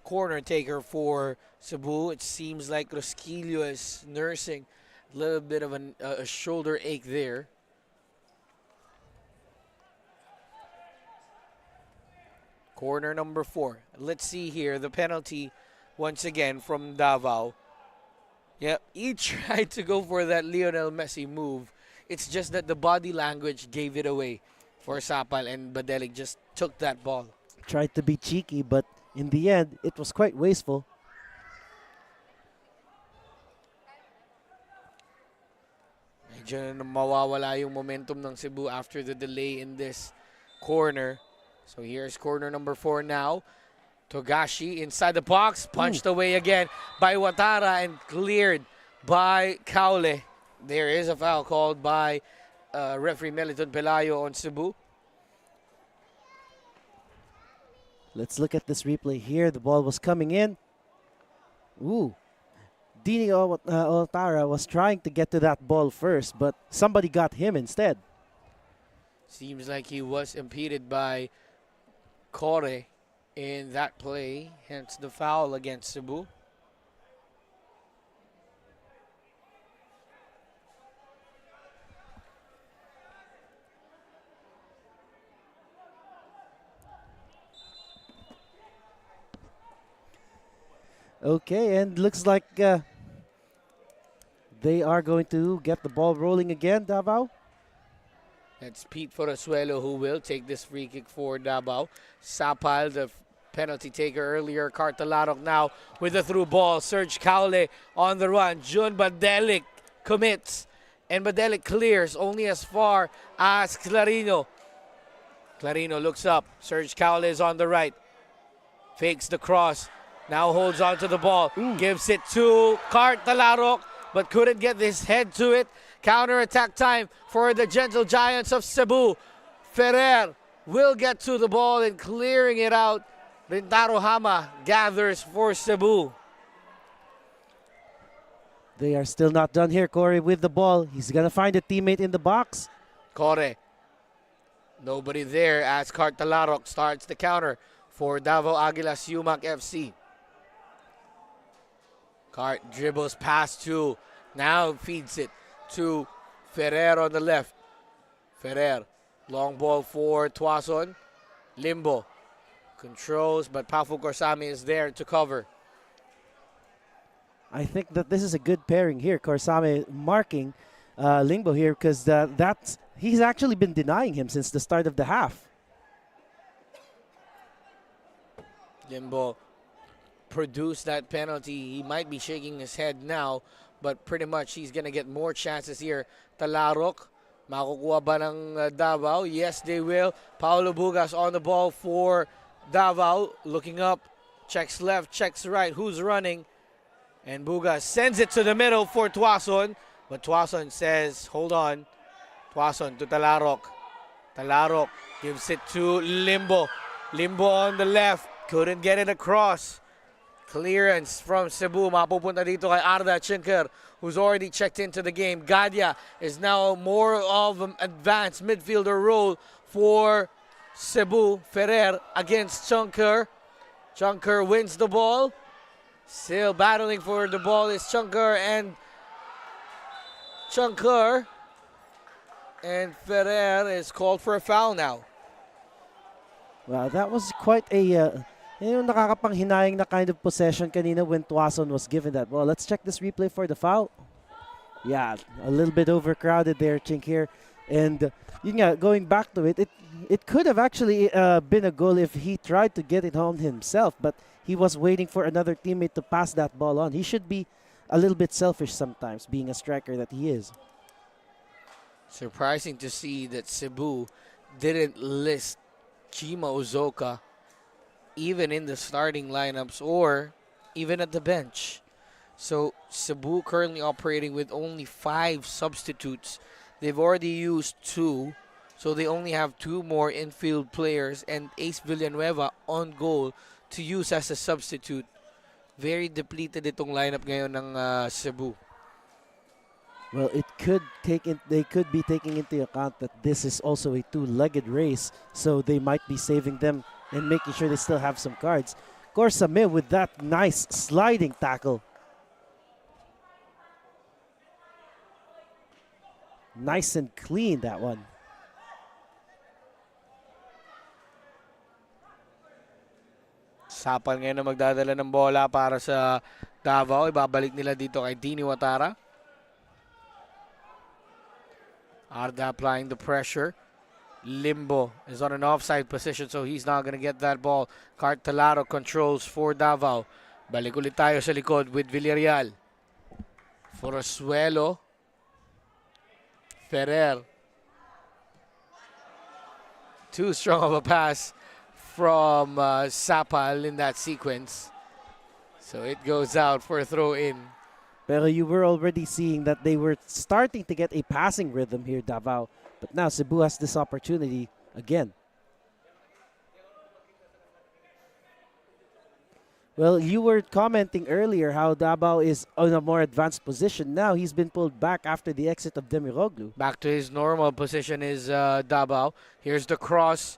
corner taker for Cebu. It seems like Rosquillo is nursing a little bit of a shoulder ache there. Corner number 4. Let's see here the penalty once again from Davao. Yep, he tried to go for that Lionel Messi move. It's just that the body language gave it away for Sapal, and Badelic just took that ball. Tried to be cheeky, but in the end, it was quite wasteful. Medyo mawawala yung momentum ng Cebu after the delay in this corner. So here's corner number 4 now. Togashi inside the box, punched away again by Watara and cleared by Caule. There is a foul called by referee Meliton Pelayo on Cebu. Let's look at this replay here. The ball was coming in. Ooh. Dini Otara was trying to get to that ball first, but somebody got him instead. Seems like he was impeded by Kore in that play, hence the foul against Cebu. Okay, and looks like they are going to get the ball rolling again, Davao. That's Pete Forasuelo who will take this free kick for Davao. Sapal, the penalty taker earlier. Cartalarok now with the through ball. Serge Caule on the run. Jun Badelic commits. And Badelic clears only as far as Clarino. Clarino looks up. Serge Caule is on the right. Fakes the cross. Now holds on to the ball. Gives it to Cartalarok, but couldn't get his head to it. Counter-attack time for the Gentle Giants of Cebu. Ferrer will get to the ball and clearing it out. Rintaro Hama gathers for Cebu. They are still not done here, Corey, with the ball. He's going to find a teammate in the box. Kore. Nobody there as Cartalarok starts the counter for Davao Aguilas UMak FC. Cart dribbles past 2. Now feeds it to Ferrer on the left. Ferrer. Long ball for Tuason. Limbo. Controls, but Pafu Corsami is there to cover. I think that this is a good pairing here. Corsame marking Limbo here because he's actually been denying him since the start of the half. Limbo produced that penalty. He might be shaking his head now, but pretty much he's going to get more chances here. Talarok, makukuha ba ng Davao? Yes, they will. Paulo Bugas on the ball for Davao. Looking up, checks left, checks right. Who's running? And Bugas sends it to the middle for Tuason. But Tuason says, hold on. Tuason to Talarok. Talarok gives it to Limbo. Limbo on the left. Couldn't get it across. Clearance from Cebu. Mapupunta dito kay Arda Chinker, who's already checked into the game. Gadia is now more of an advanced midfielder role for Cebu. Ferrer against Chunker. Chunker wins the ball. Still battling for the ball is Chunker and Chunker. And Ferrer is called for a foul now. Wow, that was quite a Yung nakakapanghinayang na kind of possession kanina when Tuason was given that ball. Let's check this replay for the foul. Yeah, a little bit overcrowded there, Chinkir. And yun nga, going back to it, it could have actually been a goal if he tried to get it home himself, but he was waiting for another teammate to pass that ball on. He should be a little bit selfish sometimes, being a striker that he is. Surprising to see that Cebu didn't list Chima Uzoka even in the starting lineups or even at the bench. So Cebu currently operating with only 5 substitutes. They've already used 2, so they only have 2 more infield players and Ace Villanueva on goal to use as a substitute. Very depleted itong lineup ngayon ng Cebu. Well, they could be taking into account that this is also a 2-legged race, so they might be saving them and making sure they still have some cards. Corsame with that nice sliding tackle. Nice and clean, that one. Sapal ngayon na magdadala ng bola para sa Davao. Ibabalik nila dito kay Dini Watara. Arda applying the pressure. Limbo is on an offside position, so he's not going to get that ball. Cartelaro controls for Davao. Balik ulit tayo sa likod with Villarreal. Forosuelo. Ferrer. Too strong of a pass from Sapal in that sequence. So it goes out for a throw-in. Pero you were already seeing that they were starting to get a passing rhythm here, Davao. But now Cebu has this opportunity again. Well, you were commenting earlier how Davao is on a more advanced position. Now he's been pulled back after the exit of Demiroglu. Back to his normal position is Davao. Here's the cross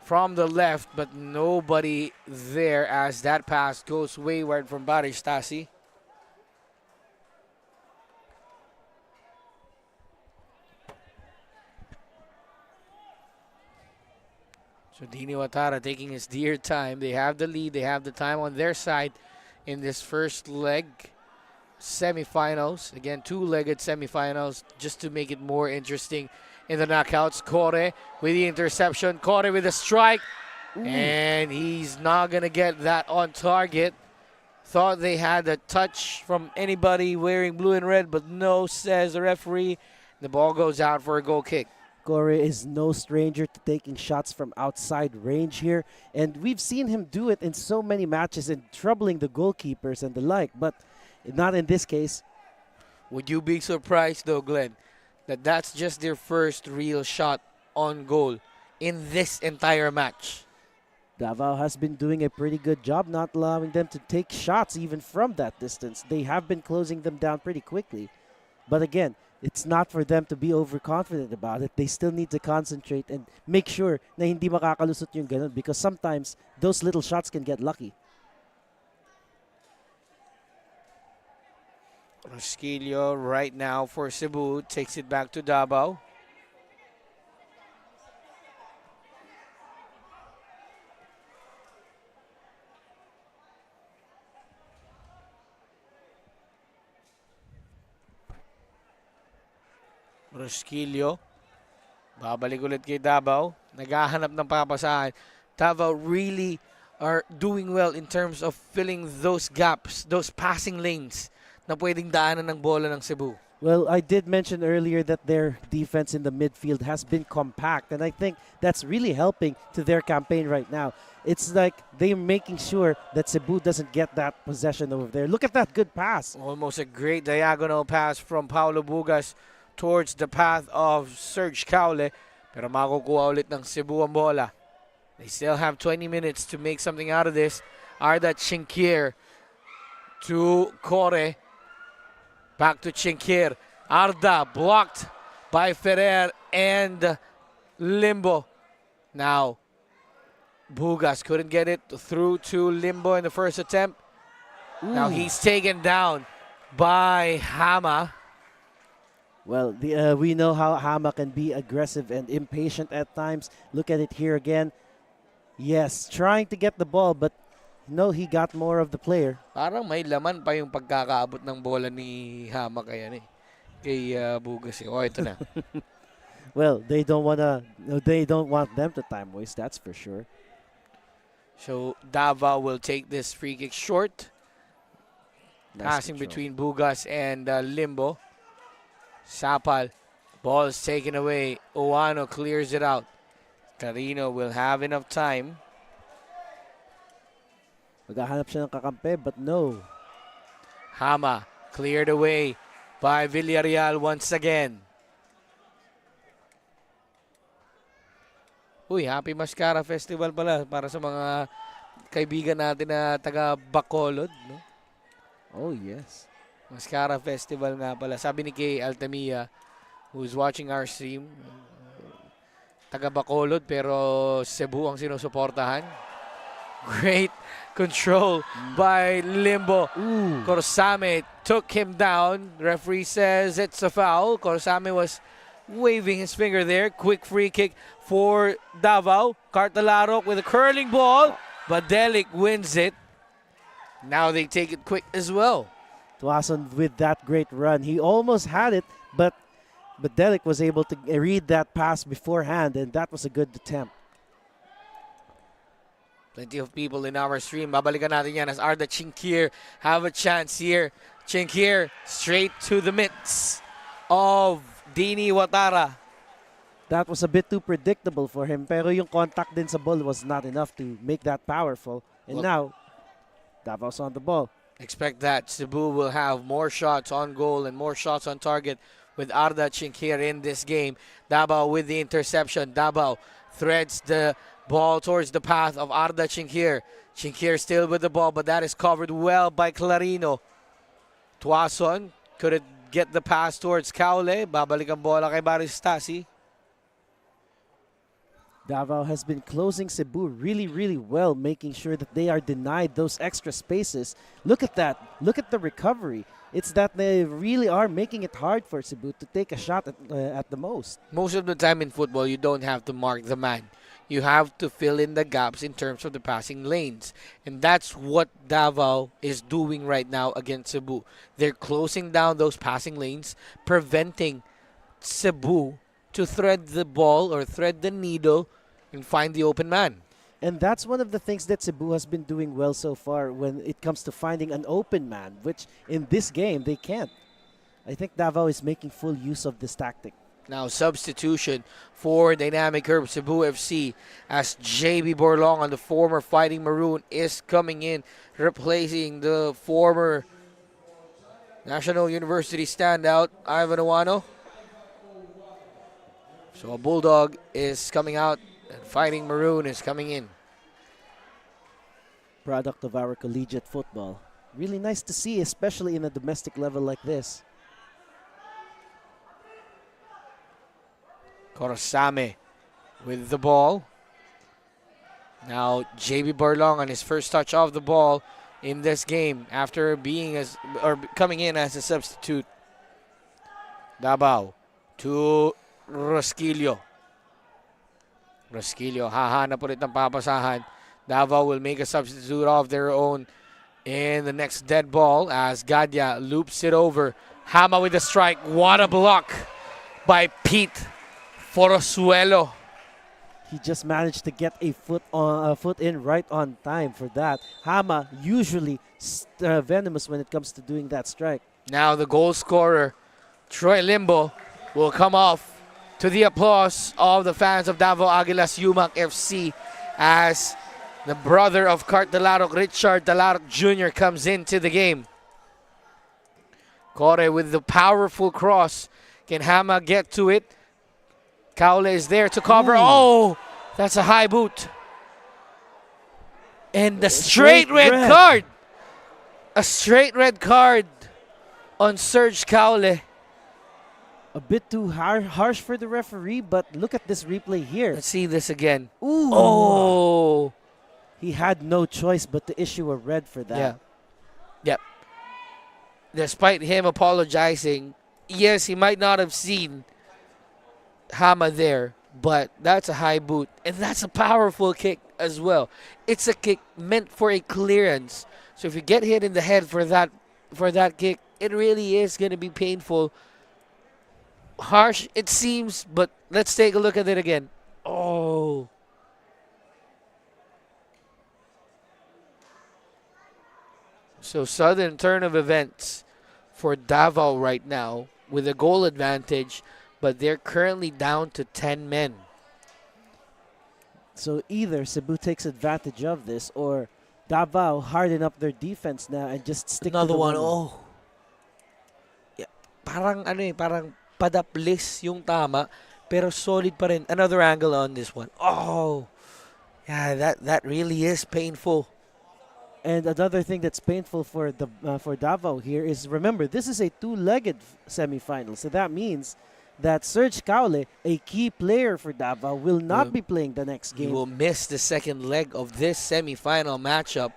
from the left, but nobody there as that pass goes wayward from Baristasi. So Dini Watara taking his dear time. They have the lead. They have the time on their side in this first leg. Semifinals. Again, 2-legged semifinals just to make it more interesting in the knockouts. Corre with the interception. Corre with a strike. Ooh. And he's not going to get that on target. Thought they had a touch from anybody wearing blue and red, but no, says the referee. The ball goes out for a goal kick. Corre is no stranger to taking shots from outside range here, and we've seen him do it in so many matches and troubling the goalkeepers and the like, but not in this case. Would you be surprised though, Glenn, that that's just their first real shot on goal in this entire match? Davao has been doing a pretty good job not allowing them to take shots even from that distance. They have been closing them down pretty quickly, but again, it's not for them to be overconfident about it. They still need to concentrate and make sure na hindi makakalusot yung ganun, because sometimes those little shots can get lucky. Rosquillo right now for Cebu takes it back to Davao. Rosquillo. Babalik ulit kay Davao. Naghahanap ng papasahan. Davao really are doing well in terms of filling those gaps, those passing lanes na pwedeng daanan ng bola ng Cebu. Well, I did mention earlier that their defense in the midfield has been compact, and I think that's really helping to their campaign right now. It's like they're making sure that Cebu doesn't get that possession over there. Look at that good pass. Almost a great diagonal pass from Paulo Bugas towards the path of Serge Caule. Pero makukuha ulit ng Cebu ang bola. They still have 20 minutes to make something out of this. Arda Chinquier to Corre. Back to Chinquier. Arda blocked by Ferrer and Limbo. Now, Bugas couldn't get it through to Limbo in the first attempt. Ooh. Now he's taken down by Hama. Well, we know how Hama can be aggressive and impatient at times. Look at it here again. Yes, trying to get the ball, but No, he got more of the player. Parang may laman pa yung pagkakaabot ng bola ni Hama kay Bugas. Oh, ito na. Well, they don't wanna. No, they don't want them to time waste. That's for sure. So Davao will take this free kick short. Nice Passing control. between Bugas and Limbo. Sapal. Ball is taken away. Oano clears it out. Carino will have enough time. Maghahanap siya ng kakampi, but no. Hama cleared away by Villarreal once again. Uy, Happy Mascara Festival pala para sa mga kaibigan natin na taga Bacolod. No? Oh, yes. Mascara Festival nga pala. Sabi ni Kay Altamia, who's watching our stream, taga Bacolod pero Cebu ang sinusuportahan. Great control by Limbo. Ooh. Corsame took him down. Referee says it's a foul. Corsame was waving his finger there. Quick free kick for Davao. Cartalarok with a curling ball. Badelic wins it. Now they take it quick as well. Tuason with that great run. He almost had it, but Delic was able to read that pass beforehand, and that was a good attempt. Plenty of people in our stream. Babalikan natin yan as Arda Chinkir have a chance here. Chinkir straight to the mitts of Dini Watara. That was a bit too predictable for him, pero yung contact din sa ball was not enough to make that powerful. And now, Davao's on the ball. Expect that Cebu will have more shots on goal and more shots on target with Arda Chinkir in this game. Davao with the interception. Davao threads the ball towards the path of Arda Chinkir. Chinkir still with the ball, but that is covered well by Clarino. Tuason couldn't get the pass towards Caule. Babalik ang bola kay Baristasi. Davao has been closing Cebu really, really well, making sure that they are denied those extra spaces. Look at that. Look at the recovery. It's that they really are making it hard for Cebu to take a shot at the most. Most of the time in football, you don't have to mark the man. You have to fill in the gaps in terms of the passing lanes. And that's what Davao is doing right now against Cebu. They're closing down those passing lanes, preventing Cebu to thread the ball or thread the needle and find the open man. And that's one of the things that Cebu has been doing well so far when it comes to finding an open man, which in this game they can't. I think Davao is making full use of this tactic. Now substitution for dynamic Herb Cebu FC as JB Borlong on the former Fighting Maroon is coming in, replacing the former National University standout Ivan Owano. So a Bulldog is coming out and Fighting Maroon is coming in. Product of our collegiate football. Really nice to see, especially in a domestic level like this. Corsame with the ball. Now JB Barlong on his first touch of the ball in this game after coming in as a substitute. Davao to Rosquillo. Rosquillo hahanap ulit ng papasahan. Davao will make a substitute of their own in the next dead ball as Gadya loops it over. Hama with the strike. What a block by Pete Forosuelo. He just managed to get a foot in right on time for that. Hama usually venomous when it comes to doing that strike. Now the goal scorer, Troy Limbo, will come off to the applause of the fans of Davao Aguilas UMak FC as the brother of Cart Talarok, Richard Talarok Jr. comes into the game. Corre with the powerful cross. Can Hama get to it? Caule is there to cover. Ooh. Oh, that's a high boot. And the straight red card. A straight red card on Serge Caule. A bit too harsh for the referee, but look at this replay here. Let's see this again. Ooh. Oh. He had no choice but to issue a red for that. Yeah. Yep. Despite him apologizing, yes, he might not have seen Hama there, but that's a high boot, and that's a powerful kick as well. It's a kick meant for a clearance. So if you get hit in the head for that kick, it really is going to be painful. Harsh, it seems, but let's take a look at it again. Oh. So sudden turn of events for Davao right now with a goal advantage, but they're currently down to 10 men. So either Cebu takes advantage of this or Davao harden up their defense now and just stick Another to the one. run. Oh. Yeah. Parang ano eh, parang padaplis yung tama, pero solid pa rin. Another angle on this one. Oh. Yeah, that really is painful. And another thing that's painful for Davao here is, remember, this is a two-legged semifinal. So that means that Serge Caule, a key player for Davao, will not be playing the next He game. will miss the second leg of this semifinal matchup.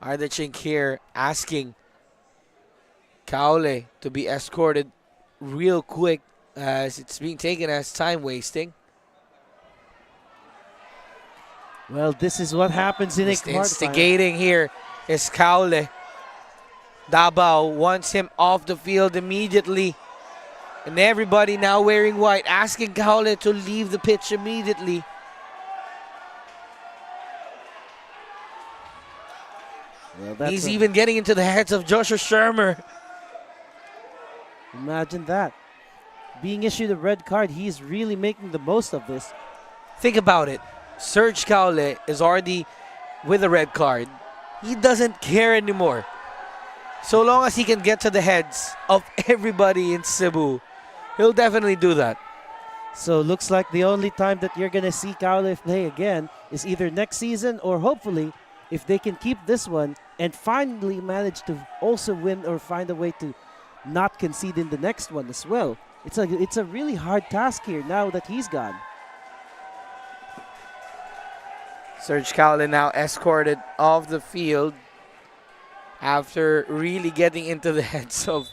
Ardachink here asking Caule to be escorted real quick as it's being taken as time wasting. Well, this is what happens in a quarterfinal. Instigating here is Caule. Davao wants him off the field immediately. And everybody now wearing white, asking Caule to leave the pitch immediately. Well, He's even getting into the heads of Joshua Shermer. Imagine that. Being issued a red card, he's really making the most of this. Think about it. Serge Caule is already with a red card. He doesn't care anymore. So long as he can get to the heads of everybody in Cebu, he'll definitely do that. So looks like the only time that you're going to see Caule play again is either next season or hopefully if they can keep this one and finally manage to also win or find a way to not concede in the next one as well. It's a really hard task here now that he's gone. Serge Caule now escorted off the field after really getting into the heads of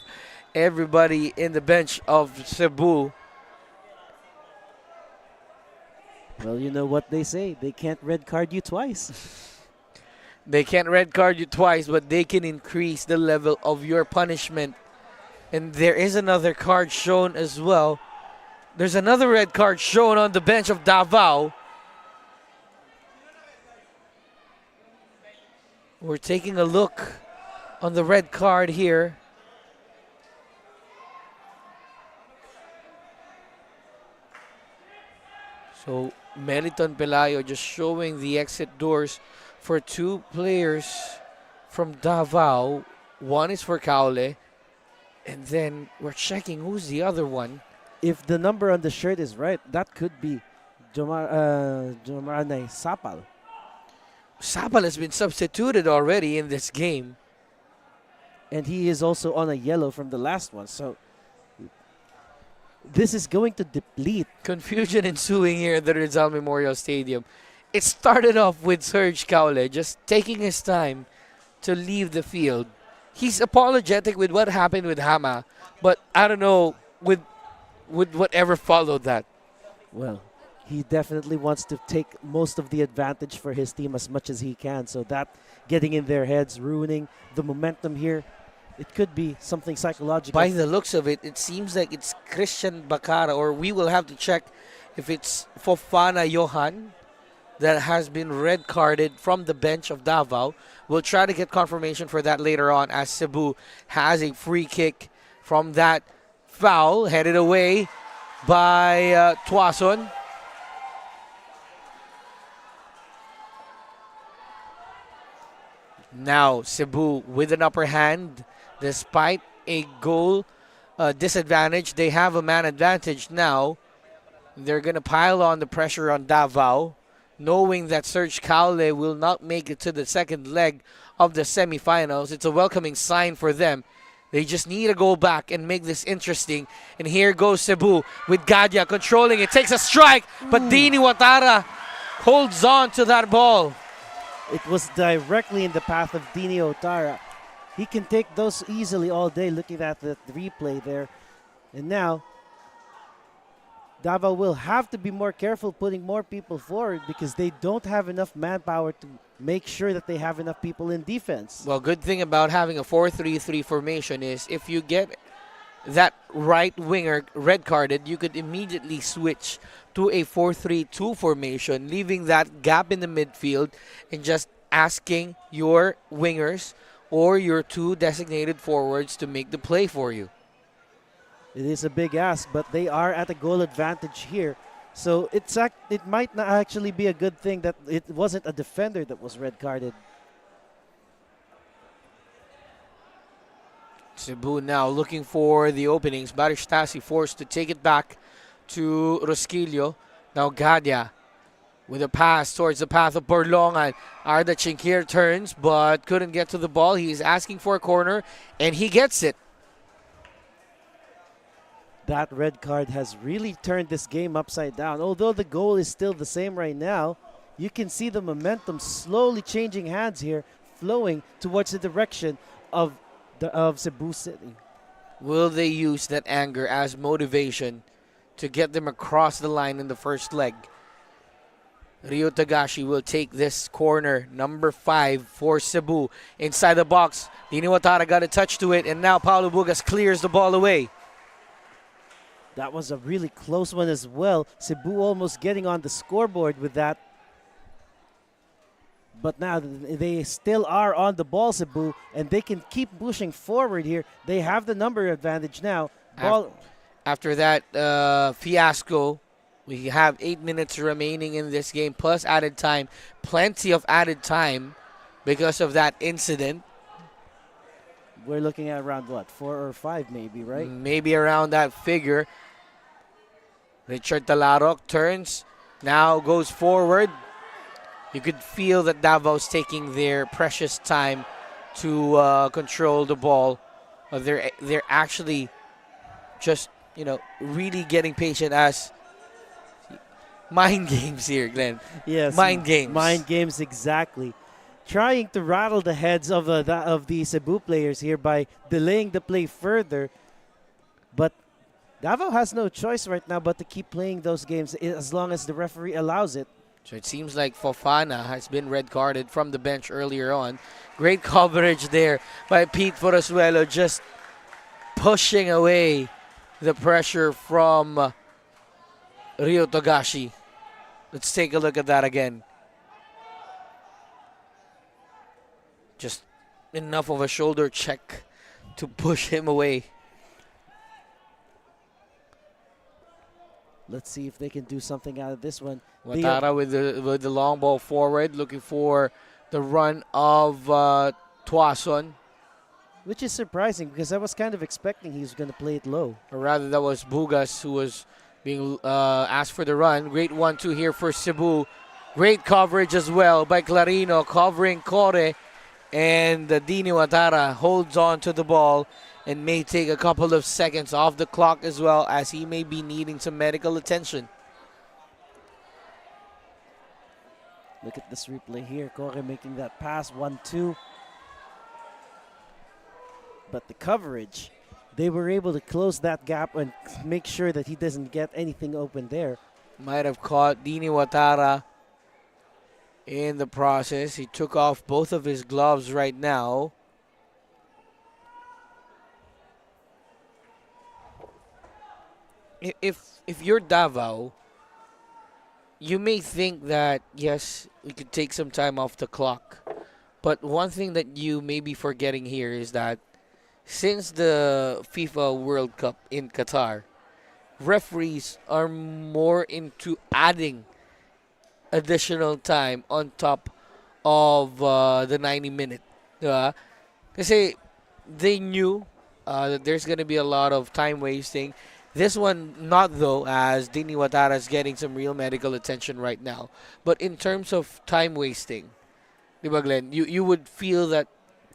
everybody in the bench of Cebu. Well, you know what they say. They can't red card you twice. They can't red card you twice, but they can increase the level of your punishment. And there is another card shown as well. There's another red card shown on the bench of Davao. We're taking a look on the red card here. So Meliton Pelayo just showing the exit doors for two players from Davao. One is for Caule. And then we're checking who's the other one. If the number on the shirt is right, that could be Jomarane Sapal. Sapal has been substituted already in this game. And he is also on a yellow from the last one. So this is going to deplete. Confusion ensuing here at the Rizal Memorial Stadium. It started off with Serge Caule just taking his time to leave the field. He's apologetic with what happened with Hama, but I don't know with whatever followed that. Well, he definitely wants to take most of the advantage for his team as much as he can. So that getting in their heads, ruining the momentum here, it could be something psychological. By the looks of it, it seems like it's Christian Bacara, or we will have to check if it's Fofana Johan that has been red carded from the bench of Davao. We'll try to get confirmation for that later on as Cebu has a free kick from that foul headed away by Tuason. Now Cebu with an upper hand despite a goal disadvantage. They have a man advantage now. They're going to pile on the pressure on Davao, knowing that Serge Caule will not make it to the second leg of the semifinals. It's a welcoming sign for them. They just need to go back and make this interesting. And here goes Cebu with Gadya controlling it. Takes a strike, but Dini Watara holds on to that ball. It was directly in the path of Dini Otara. He can take those easily all day looking at the replay there. And now, Davao will have to be more careful putting more people forward because they don't have enough manpower to make sure that they have enough people in defense. Well, good thing about having a 4-3-3 formation is if you get that right winger red carded, you could immediately switch to a 4-3-2 formation, leaving that gap in the midfield and just asking your wingers or your two designated forwards to make the play for you. It is a big ask, but they are at a goal advantage here. So it might not actually be a good thing that it wasn't a defender that was red carded. Cebu now looking for the openings. Baristasi forced to take it back to Rosquillo. Now Gadia with a pass towards the path of Borlongan. Arda Chinkir turns but couldn't get to the ball. He's asking for a corner and he gets it. That red card has really turned this game upside down. Although the goal is still the same right now, you can see the momentum slowly changing hands here, flowing towards the direction of Cebu City. Will they use that anger as motivation to get them across the line in the first leg? Ryo Tagashi will take this corner, number 5 for Cebu. Inside the box, Dini Watara got a touch to it, and now Paulo Bugas clears the ball away. That was a really close one as well. Cebu almost getting on the scoreboard with that. But now they still are on the ball, Cebu, and they can keep pushing forward here. They have the number advantage now. After that fiasco, we have 8 minutes remaining in this game, plus added time. Plenty of added time because of that incident. We're looking at around, what, 4 or 5 maybe, right? Maybe around that figure. Richard Talarok turns, now goes forward. You could feel that Davao's taking their precious time to control the ball. They're actually just, really getting patient as mind games here, Glenn. Yes. Mind games. Mind games, exactly. Trying to rattle the heads of the Cebu players here by delaying the play further. But Davao has no choice right now but to keep playing those games as long as the referee allows it. So it seems like Fofana has been red carded from the bench earlier on. Great coverage there by Pete Forasuelo, just pushing away the pressure from Ryo Togashi. Let's take a look at that again. Just enough of a shoulder check to push him away. Let's see if they can do something out of this one. Watara with the long ball forward, looking for the run of Tuason. Which is surprising because I was kind of expecting he was going to play it low. Or rather, that was Bugas who was being asked for the run. Great 1-2 here for Cebu. Great coverage as well by Clarino, covering Kore. And Dini Watara holds on to the ball and may take a couple of seconds off the clock as well, as he may be needing some medical attention. Look at this replay here. Kore making that pass, 1-2. But the coverage, they were able to close that gap and make sure that he doesn't get anything open there. Might have caught Dini Watara in the process. He took off both of his gloves right now. If you're Davao, you may think that, yes, we could take some time off the clock. But one thing that you may be forgetting here is that since the FIFA World Cup in Qatar, referees are more into adding additional time on top of the 90-minute. Kasi they knew that there's going to be a lot of time wasting. This one, not though, as Dini Watara is getting some real medical attention right now. But in terms of time wasting, di ba Glenn, you would feel that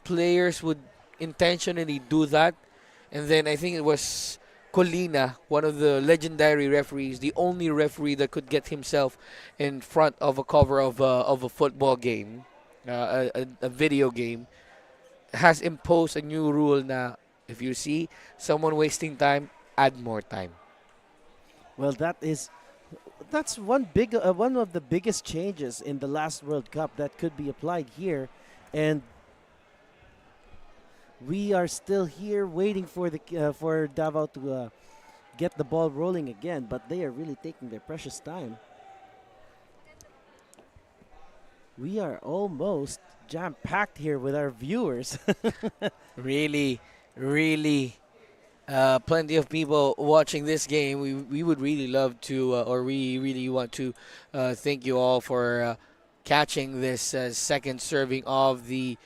players would intentionally do that. And then I think it was Colina, one of the legendary referees, the only referee that could get himself in front of a cover of a football game, a video game, has imposed a new rule na if you see someone wasting time, add more time. Well, that's one of the biggest changes in the last World Cup that could be applied here, and we are still here waiting for Davao to get the ball rolling again, but they are really taking their precious time. We are almost jam-packed here with our viewers. Really, really plenty of people watching this game. We would really love to, or we really want to thank you all for catching this second serving of the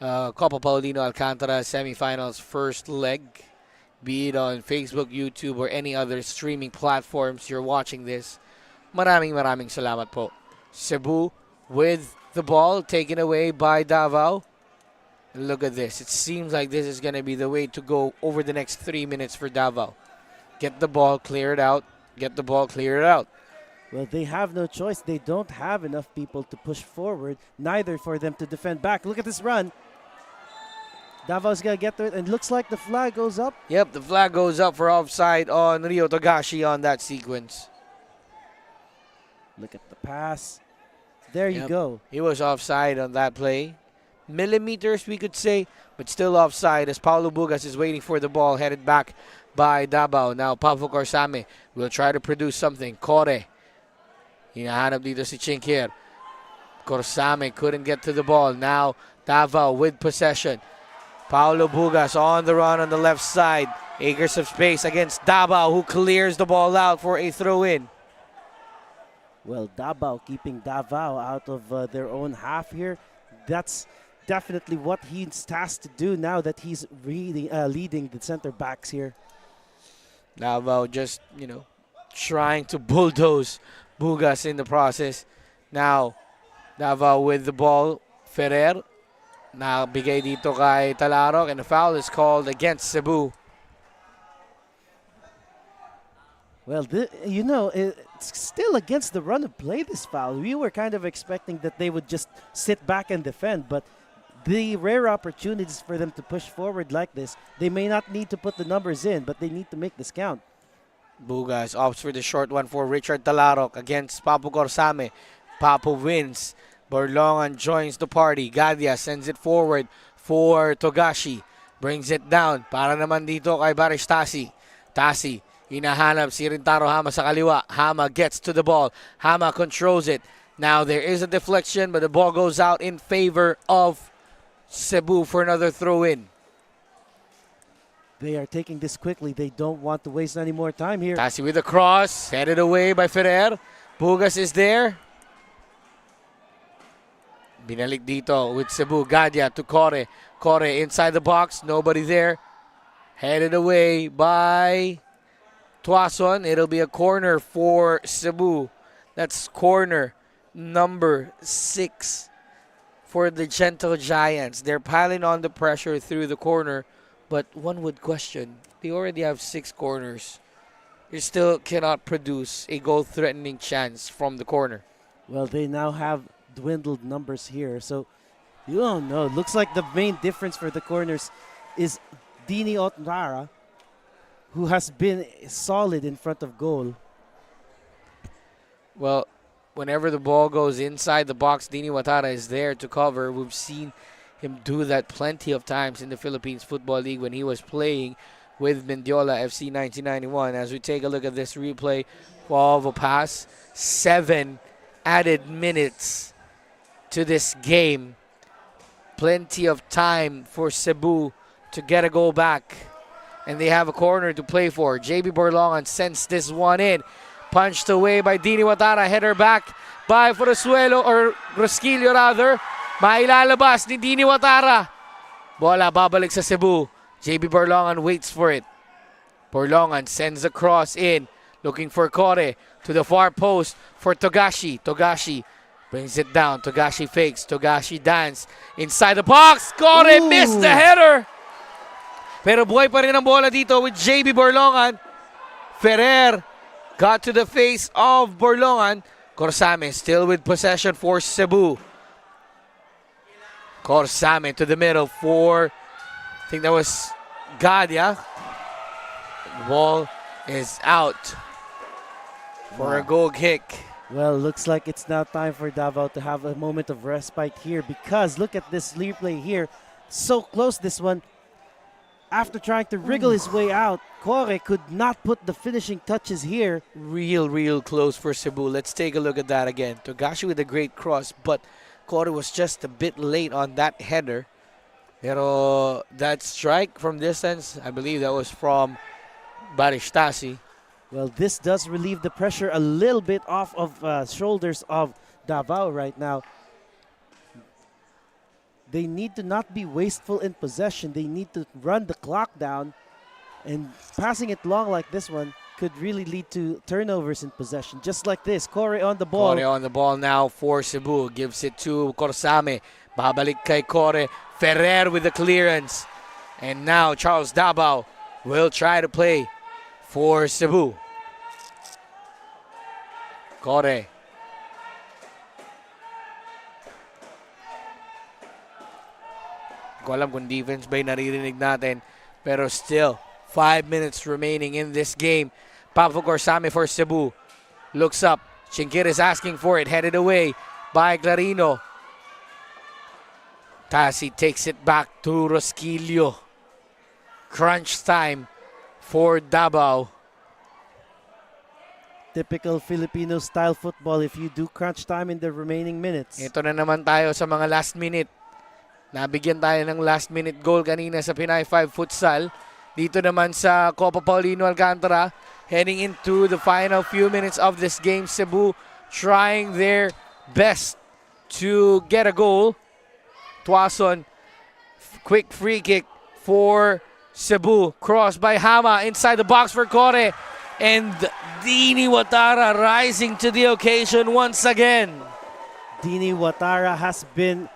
Copa Paulino Alcantara semifinals first leg, be it on Facebook, YouTube, or any other streaming platforms you're watching this. Maraming salamat po. Cebu with the ball taken away by Davao. Look at this. It seems like this is going to be the way to go over the next 3 minutes for Davao. Get the ball, clear it out. Get the ball, clear it out. Well, they have no choice. They don't have enough people to push forward, neither for them to defend back. Look at this run. Davao's going to get to it, and looks like the flag goes up. Yep, the flag goes up for offside on Rio Togashi on that sequence. Look at the pass. There you go. He was offside on that play. Millimeters, we could say, but still offside as Paulo Bugas is waiting for the ball headed back by Davao. Now, Pavo Corsame will try to produce something. Kore. Hinahanap dito si Chinkir. Corsame couldn't get to the ball. Now, Davao with possession. Paulo Bugas on the run on the left side. Acres of space against Davao, who clears the ball out for a throw-in. Well, Davao keeping Davao out of their own half here. That's definitely what he's tasked to do now that he's really leading the center backs here. Davao just, trying to bulldoze Bugas in the process. Now, Davao with the ball. Ferrer. Now, bigay dito kay Talarok, and a foul is called against Cebu. Well, it's still against the run of play, this foul. We were kind of expecting that they would just sit back and defend, but the rare opportunities for them to push forward like this, they may not need to put the numbers in, but they need to make this count. Bugas opts for the short one for Richard Talarok against Papu Corsame. Papu wins. Borlongan joins the party. Gadia sends it forward for Togashi. Brings it down. Para naman dito kay Barish Tasi. Tasi. Hinahanap si Rintaro Hama sa kaliwa. Hama gets to the ball. Hama controls it. Now there is a deflection, but the ball goes out in favor of Cebu for another throw-in. They are taking this quickly. They don't want to waste any more time here. Tasi with a cross. Headed away by Ferrer. Bugas is there. Binalik dito with Cebu. Gadia to Kore. Kore inside the box. Nobody there. Headed away by Tuason. It'll be a corner for Cebu. That's corner number 6 for the Gentle Giants. They're piling on the pressure through the corner, but one would question, they already have 6 corners. You still cannot produce a goal-threatening chance from the corner. Well, they now have dwindled numbers here, so you don't know. Looks like the main difference for the corners is Dini Otnara, who has been solid in front of goal. Well, whenever the ball goes inside the box, Dini Watara is there to cover. We've seen him do that plenty of times in the Philippines Football League when he was playing with Mendiola FC 1991. As we take a look at this replay of a pass, 7 added minutes to this game. Plenty of time for Cebu to get a goal back. And they have a corner to play for. JB Borlongan sends this one in. Punched away by Dini Watara. Header back by Forasuelo, or Rosquillo rather. Mailalabas ni Dini Watara. Bola babalik sa Cebu. JB Borlongan waits for it. Borlongan sends a cross in. Looking for Kore to the far post for Togashi. Togashi brings it down. Togashi fakes. Togashi dance inside the box. Kore missed the header. Pero buhay pa rin ang bola dito with JB Borlongan. Ferrer got to the face of Borlongan. Corsame still with possession for Cebu. Corsame to the middle for, I think that was Gadia. The ball is out. for a goal kick. Well, looks like it's now time for Davao to have a moment of respite here because look at this replay here. So close this one. After trying to wriggle his way out, Kore could not put the finishing touches here. Real close for Cebu. Let's take a look at that again. Togashi with a great cross, but Kore was just a bit late on that header. Pero that strike from distance, I believe that was from Baristasi. Well, this does relieve the pressure a little bit off of shoulders of Davao right now. They need to not be wasteful in possession. They need to run the clock down, and passing it long like this one could really lead to turnovers in possession. Just like this, Kore on the ball. Kore on the ball now for Cebu. Gives it to Corsame. Babalik kay Kore. Ferrer with the clearance. And now Charles Davao will try to play for Cebu. Kore. Ko alam kung defense ba yung naririnig natin. Pero still, 5 minutes remaining in this game. Pablo Corsame for Cebu. Looks up. Chinkir is asking for it. Headed away by Clarino. Tasi takes it back to Rosquillo. Crunch time for Davao. Typical Filipino style football if you do crunch time in the remaining minutes. Ito na naman tayo sa mga last minute. Nabigyan tayo ng last minute goal kanina sa Pinay 5 Futsal. Dito naman sa Copa Paulino Alcantara. Heading into the final few minutes of this game. Cebu trying their best to get a goal. Tuason, quick free kick for Cebu. Cross by Hama inside the box for Kore. And Dini Watara rising to the occasion once again. Dini Watara has been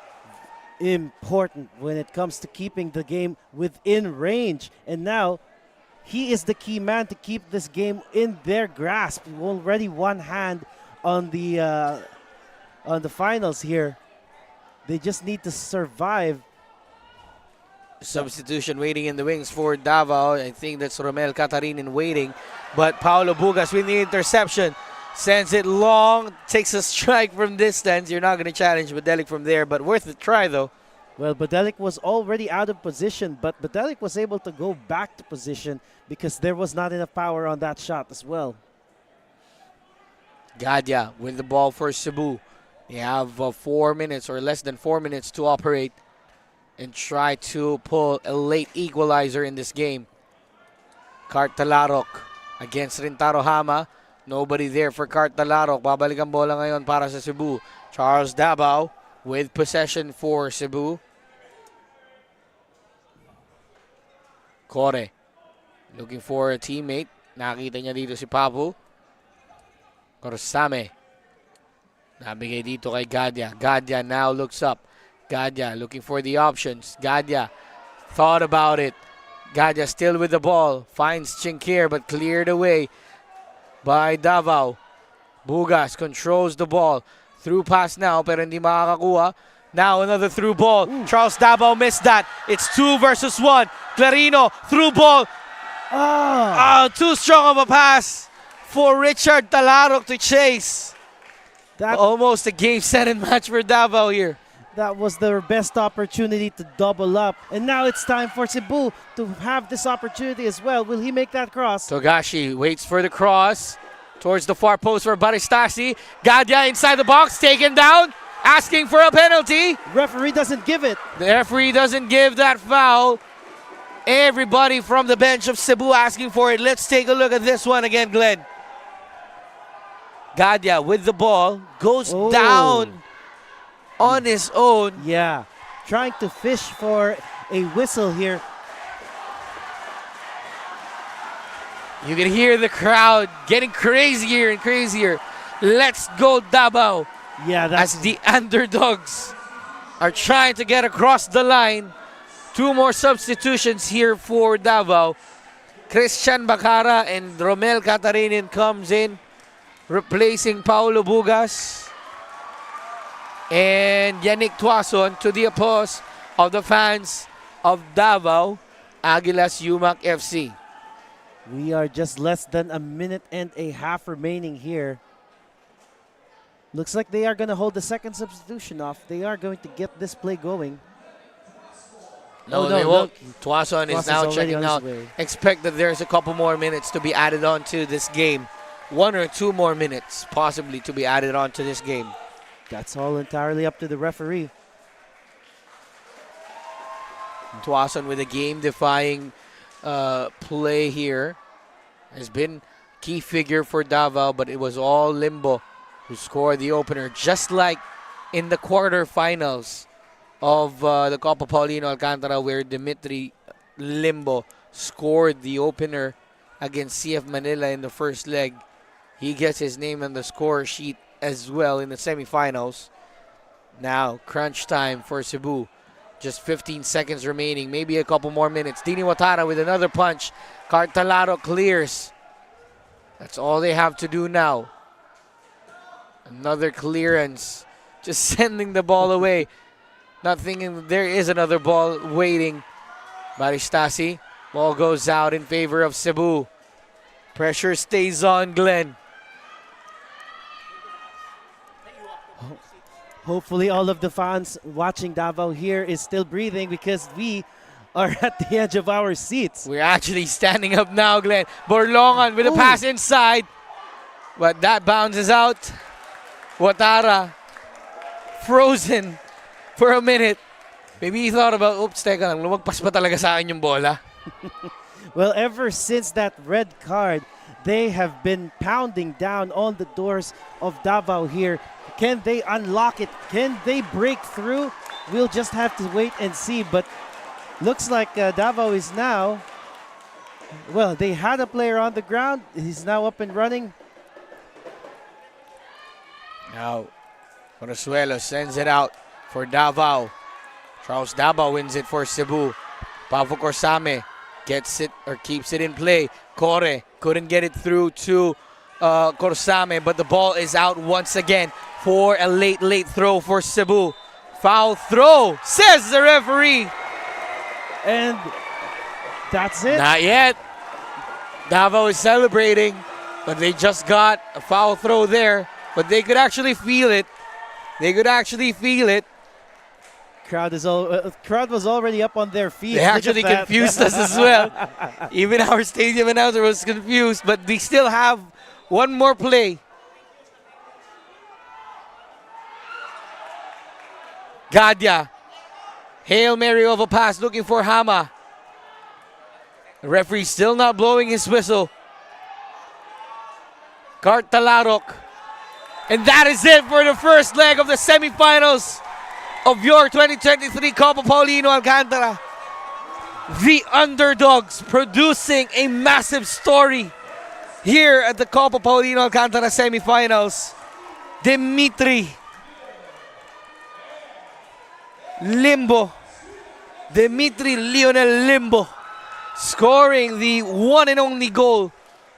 important when it comes to keeping the game within range. And now, he is the key man to keep this game in their grasp. Already one hand on the finals here. They just need to survive. Substitution waiting in the wings for Davao. I think that's Romel Catarinin waiting. But Paulo Bugas with the interception. Sends it long. Takes a strike from distance. You're not going to challenge Badelic from there, but worth a try though. Well, Badelic was already out of position, but Badelic was able to go back to position because there was not enough power on that shot as well. Gadya with the ball for Cebu. They have 4 minutes or less than 4 minutes to operate and try to pull a late equalizer in this game. Cartalarok against Rintaro Hama. Nobody there for Cartalarok. Babalik ang bola ngayon para sa Cebu. Charles Davao with possession for Cebu. Kore looking for a teammate. Nakita niya dito si Papu. Corsame. Nabigay dito kay Gadya. Gadya now looks up. Gadya looking for the options. Gadya thought about it. Gadya still with the ball. Finds Chinkir but cleared away by Davao. Bugas controls the ball. Through pass now pero hindi makakakuha. Now another through ball. Ooh. Charles Davao missed that. It's 2 versus 1. Clarino through ball. Too strong of a pass for Richard Talarok to chase. Almost a game set and match for Davao here. That was their best opportunity to double up. And now it's time for Cebu to have this opportunity as well. Will he make that cross? Togashi waits for the cross towards the far post for Baristasi. Gadya inside the box, taken down, asking for a penalty. Referee doesn't give it. The referee doesn't give that foul. Everybody from the bench of Cebu asking for it. Let's take a look at this one again, Glenn. Gadya with the ball goes down on his own. Yeah, trying to fish for a whistle here. You can hear the crowd getting crazier and crazier. Let's go Davao. Yeah, that's as the underdogs are trying to get across the line. 2 more substitutions here for Davao. Christian Bacara and Romel Catarinin comes in, replacing Paulo Bugas. And Yannick Tuason to the applause of the fans of Davao Aguilas UMak FC. We are just less than a minute and a half remaining here. Looks like they are going to hold the second substitution off. They are going to get this play going. No, they won't. Look, Tuason is Tuason's now already checking on his out. way. Expect that there's a couple more minutes to be added on to this game. 1 or 2 more minutes possibly to be added on to this game. That's all entirely up to the referee. Tuason with a game-defying play here. Has been key figure for Davao, but it was all Limbo who scored the opener, just like in the quarterfinals of the Copa Paulino Alcantara, where Dimitri Limbo scored the opener against CF Manila in the first leg. He gets his name on the score sheet as well in the semifinals. Now, crunch time for Cebu. Just 15 seconds remaining, maybe a couple more minutes. Dini Watara with another punch. Cartalaro clears. That's all they have to do now. Another clearance. Just sending the ball away. Not thinking there is another ball waiting. Baristasi. Ball goes out in favor of Cebu. Pressure stays on Glenn. Hopefully all of the fans watching Davao here is still breathing because we are at the edge of our seats. We're actually standing up now, Glenn. Borlongan with a pass inside. But that bounces out. Watara frozen for a minute. Maybe he thought about, oops, teka lang, lumagpas pa talaga sa akin yung bola. Well, ever since that red card, they have been pounding down on the doors of Davao here. Can they unlock it? Can they break through? We'll just have to wait and see. But looks like Davao is now, well, they had a player on the ground. He's now up and running. Now, Consuelo sends it out for Davao. Charles Davao wins it for Cebu. Pavo Corsame gets it or keeps it in play. Corre couldn't get it through to Corsame, but the ball is out once again for a late throw for Cebu. Foul throw, says the referee. And that's it. Not yet. Davao is celebrating, but they just got a foul throw there. But they could actually feel it. They could actually feel it. Crowd was already up on their feet. They actually confused us as well. Even our stadium announcer was confused, but they still have one more play. Gadia. Hail Mary of a pass looking for Hama. The referee still not blowing his whistle. Cartalarok. And that is it for the first leg of the semifinals of your 2023 Copa Paulino Alcantara. The underdogs producing a massive story here at the Copa Paulino Alcantara semifinals. Dimitri Limbo. Dimitri Lionel Limbo scoring the one and only goal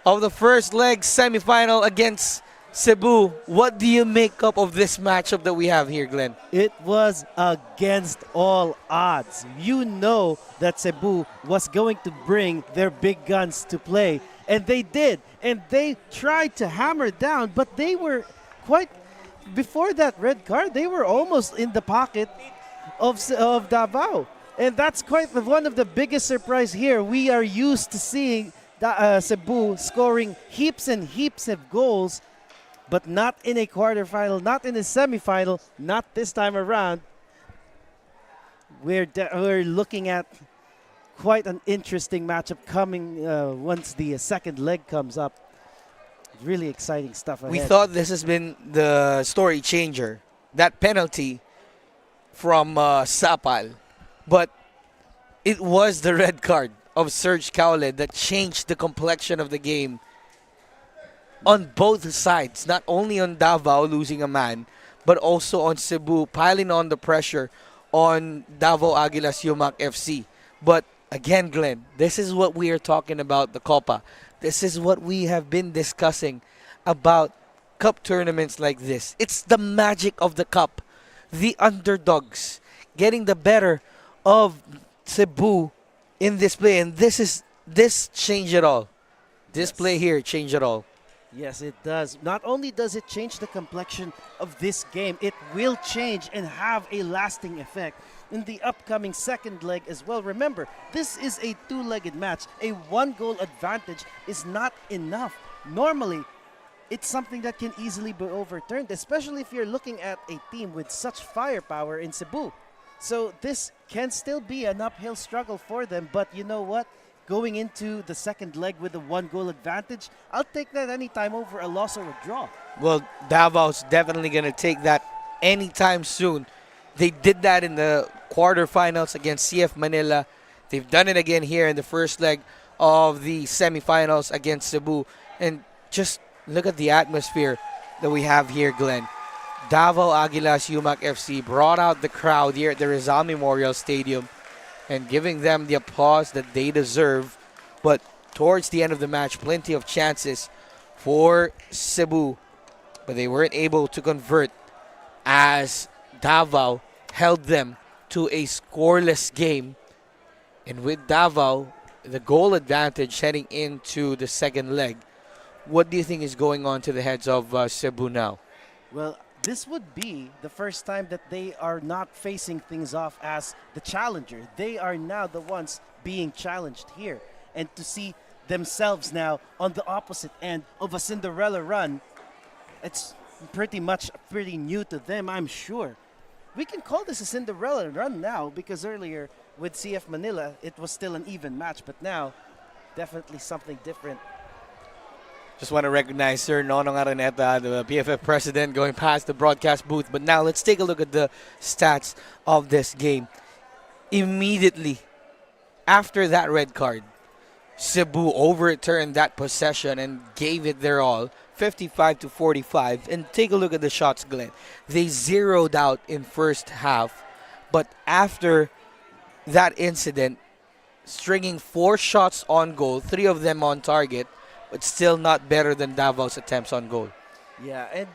of the first leg semifinal against Cebu. What do you make up of this matchup that we have here, Glenn? It was against all odds. You know that Cebu was going to bring their big guns to play, and they did. And they tried to hammer down, but they were quite, before that red card, they were almost in the pocket of Davao. And that's quite one of the biggest surprise here. We are used to seeing Cebu scoring heaps and heaps of goals, but not in a quarterfinal, not in a semifinal, not this time around. We're looking at quite an interesting matchup coming once the second leg comes up. Really exciting stuff ahead. We thought this has been the story changer, that penalty from Sapal, but it was the red card of Serge Caule that changed the complexion of the game on both sides, not only on Davao losing a man, but also on Cebu piling on the pressure on Davao Aguilas UMak FC. But again, Glenn, this is what we are talking about, the Copa. This is what we have been discussing about cup tournaments like this. It's the magic of the cup. The underdogs getting the better of Cebu in this play, and this changed it all. This play Yes. here changed it all. Yes, it does. Not only does it change the complexion of this game, it will change and have a lasting effect in the upcoming second leg as well. Remember, this is a two-legged match. A one-goal advantage is not enough. Normally, it's something that can easily be overturned, especially if you're looking at a team with such firepower in Cebu. So this can still be an uphill struggle for them, but you know what? Going into the second leg with a one-goal advantage, I'll take that anytime over a loss or a draw. Well, Davao's definitely going to take that anytime soon. They did that in the quarterfinals against CF Manila. They've done it again here in the first leg of the semifinals against Cebu. And just look at the atmosphere that we have here, Glenn. Davao Aguilas UMak FC brought out the crowd here at the Rizal Memorial Stadium and giving them the applause that they deserve. But towards the end of the match, plenty of chances for Cebu, but they weren't able to convert as Davao held them to a scoreless game. And with Davao, the goal advantage heading into the second leg, what do you think is going on to the heads of Cebu now? Well, this would be the first time that they are not facing things off as the challenger. They are now the ones being challenged here. And to see themselves now on the opposite end of a Cinderella run, it's pretty new to them, I'm sure. We can call this a Cinderella run now because earlier with CF Manila, it was still an even match, but now definitely something different. Just want to recognize Sir Nonong Araneta, the PFF president, going past the broadcast booth. But now let's take a look at the stats of this game. Immediately after that red card, Cebu overturned that possession and gave it their all, 55-45. And take a look at the shots, Glenn. They zeroed out in first half, but after that incident, stringing 4 shots on goal, 3 of them on target, but still not better than Davao's attempts on goal. Yeah, and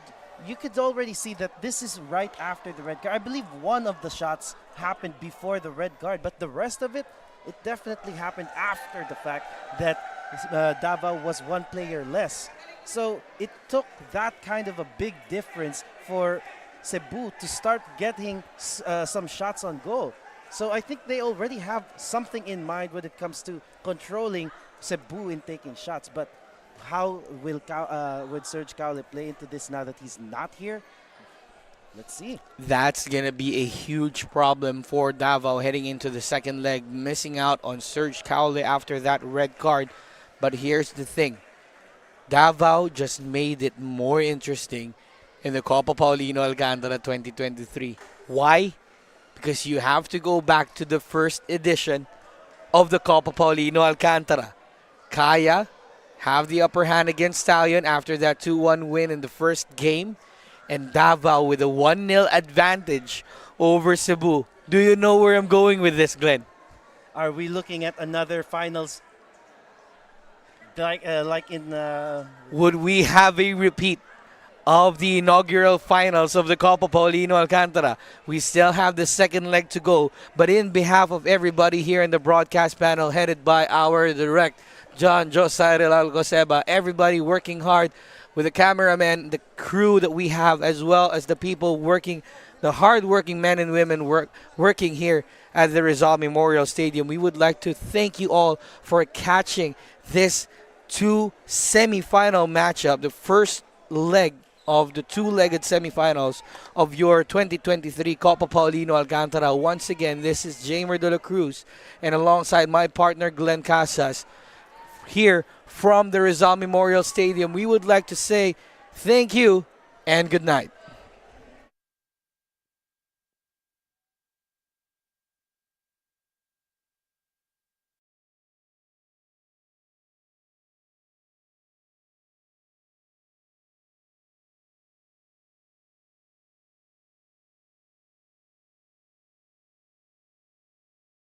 you could already see that this is right after the red card. I believe one of the shots happened before the red card, but the rest of it, it definitely happened after the fact that Davao was one player less. So it took that kind of a big difference for Cebu to start getting some shots on goal. So I think they already have something in mind when it comes to controlling Cebu in taking shots. But how will Serge Caule play into this now that he's not here? Let's see. That's going to be a huge problem for Davao heading into the second leg, missing out on Serge Caule after that red card. But here's the thing. Davao just made it more interesting in the Copa Paulino Alcantara 2023. Why? Because you have to go back to the first edition of the Copa Paulino Alcantara. Kaya have the upper hand against Stallion after that 2-1 win in the first game. And Davao with a 1-0 advantage over Cebu. Do you know where I'm going with this, Glenn? Are we looking at another finals like in... Would we have a repeat of the inaugural finals of the Copa Paulino Alcantara? We still have the second leg to go. But in behalf of everybody here in the broadcast panel, headed by our direct John Josiah Alcoseba, everybody working hard with the cameramen, the crew that we have, as well as the people working, the hard-working men and women working here at the Rizal Memorial Stadium. We would like to thank you all for catching this 2 semifinal matchup, the first leg of the 2-legged semifinals of your 2023 Copa Paulino Alcantara. Once again, this is Jamer De La Cruz, and alongside my partner Glenn Casas, here from the Rizal Memorial Stadium, we would like to say thank you and good night.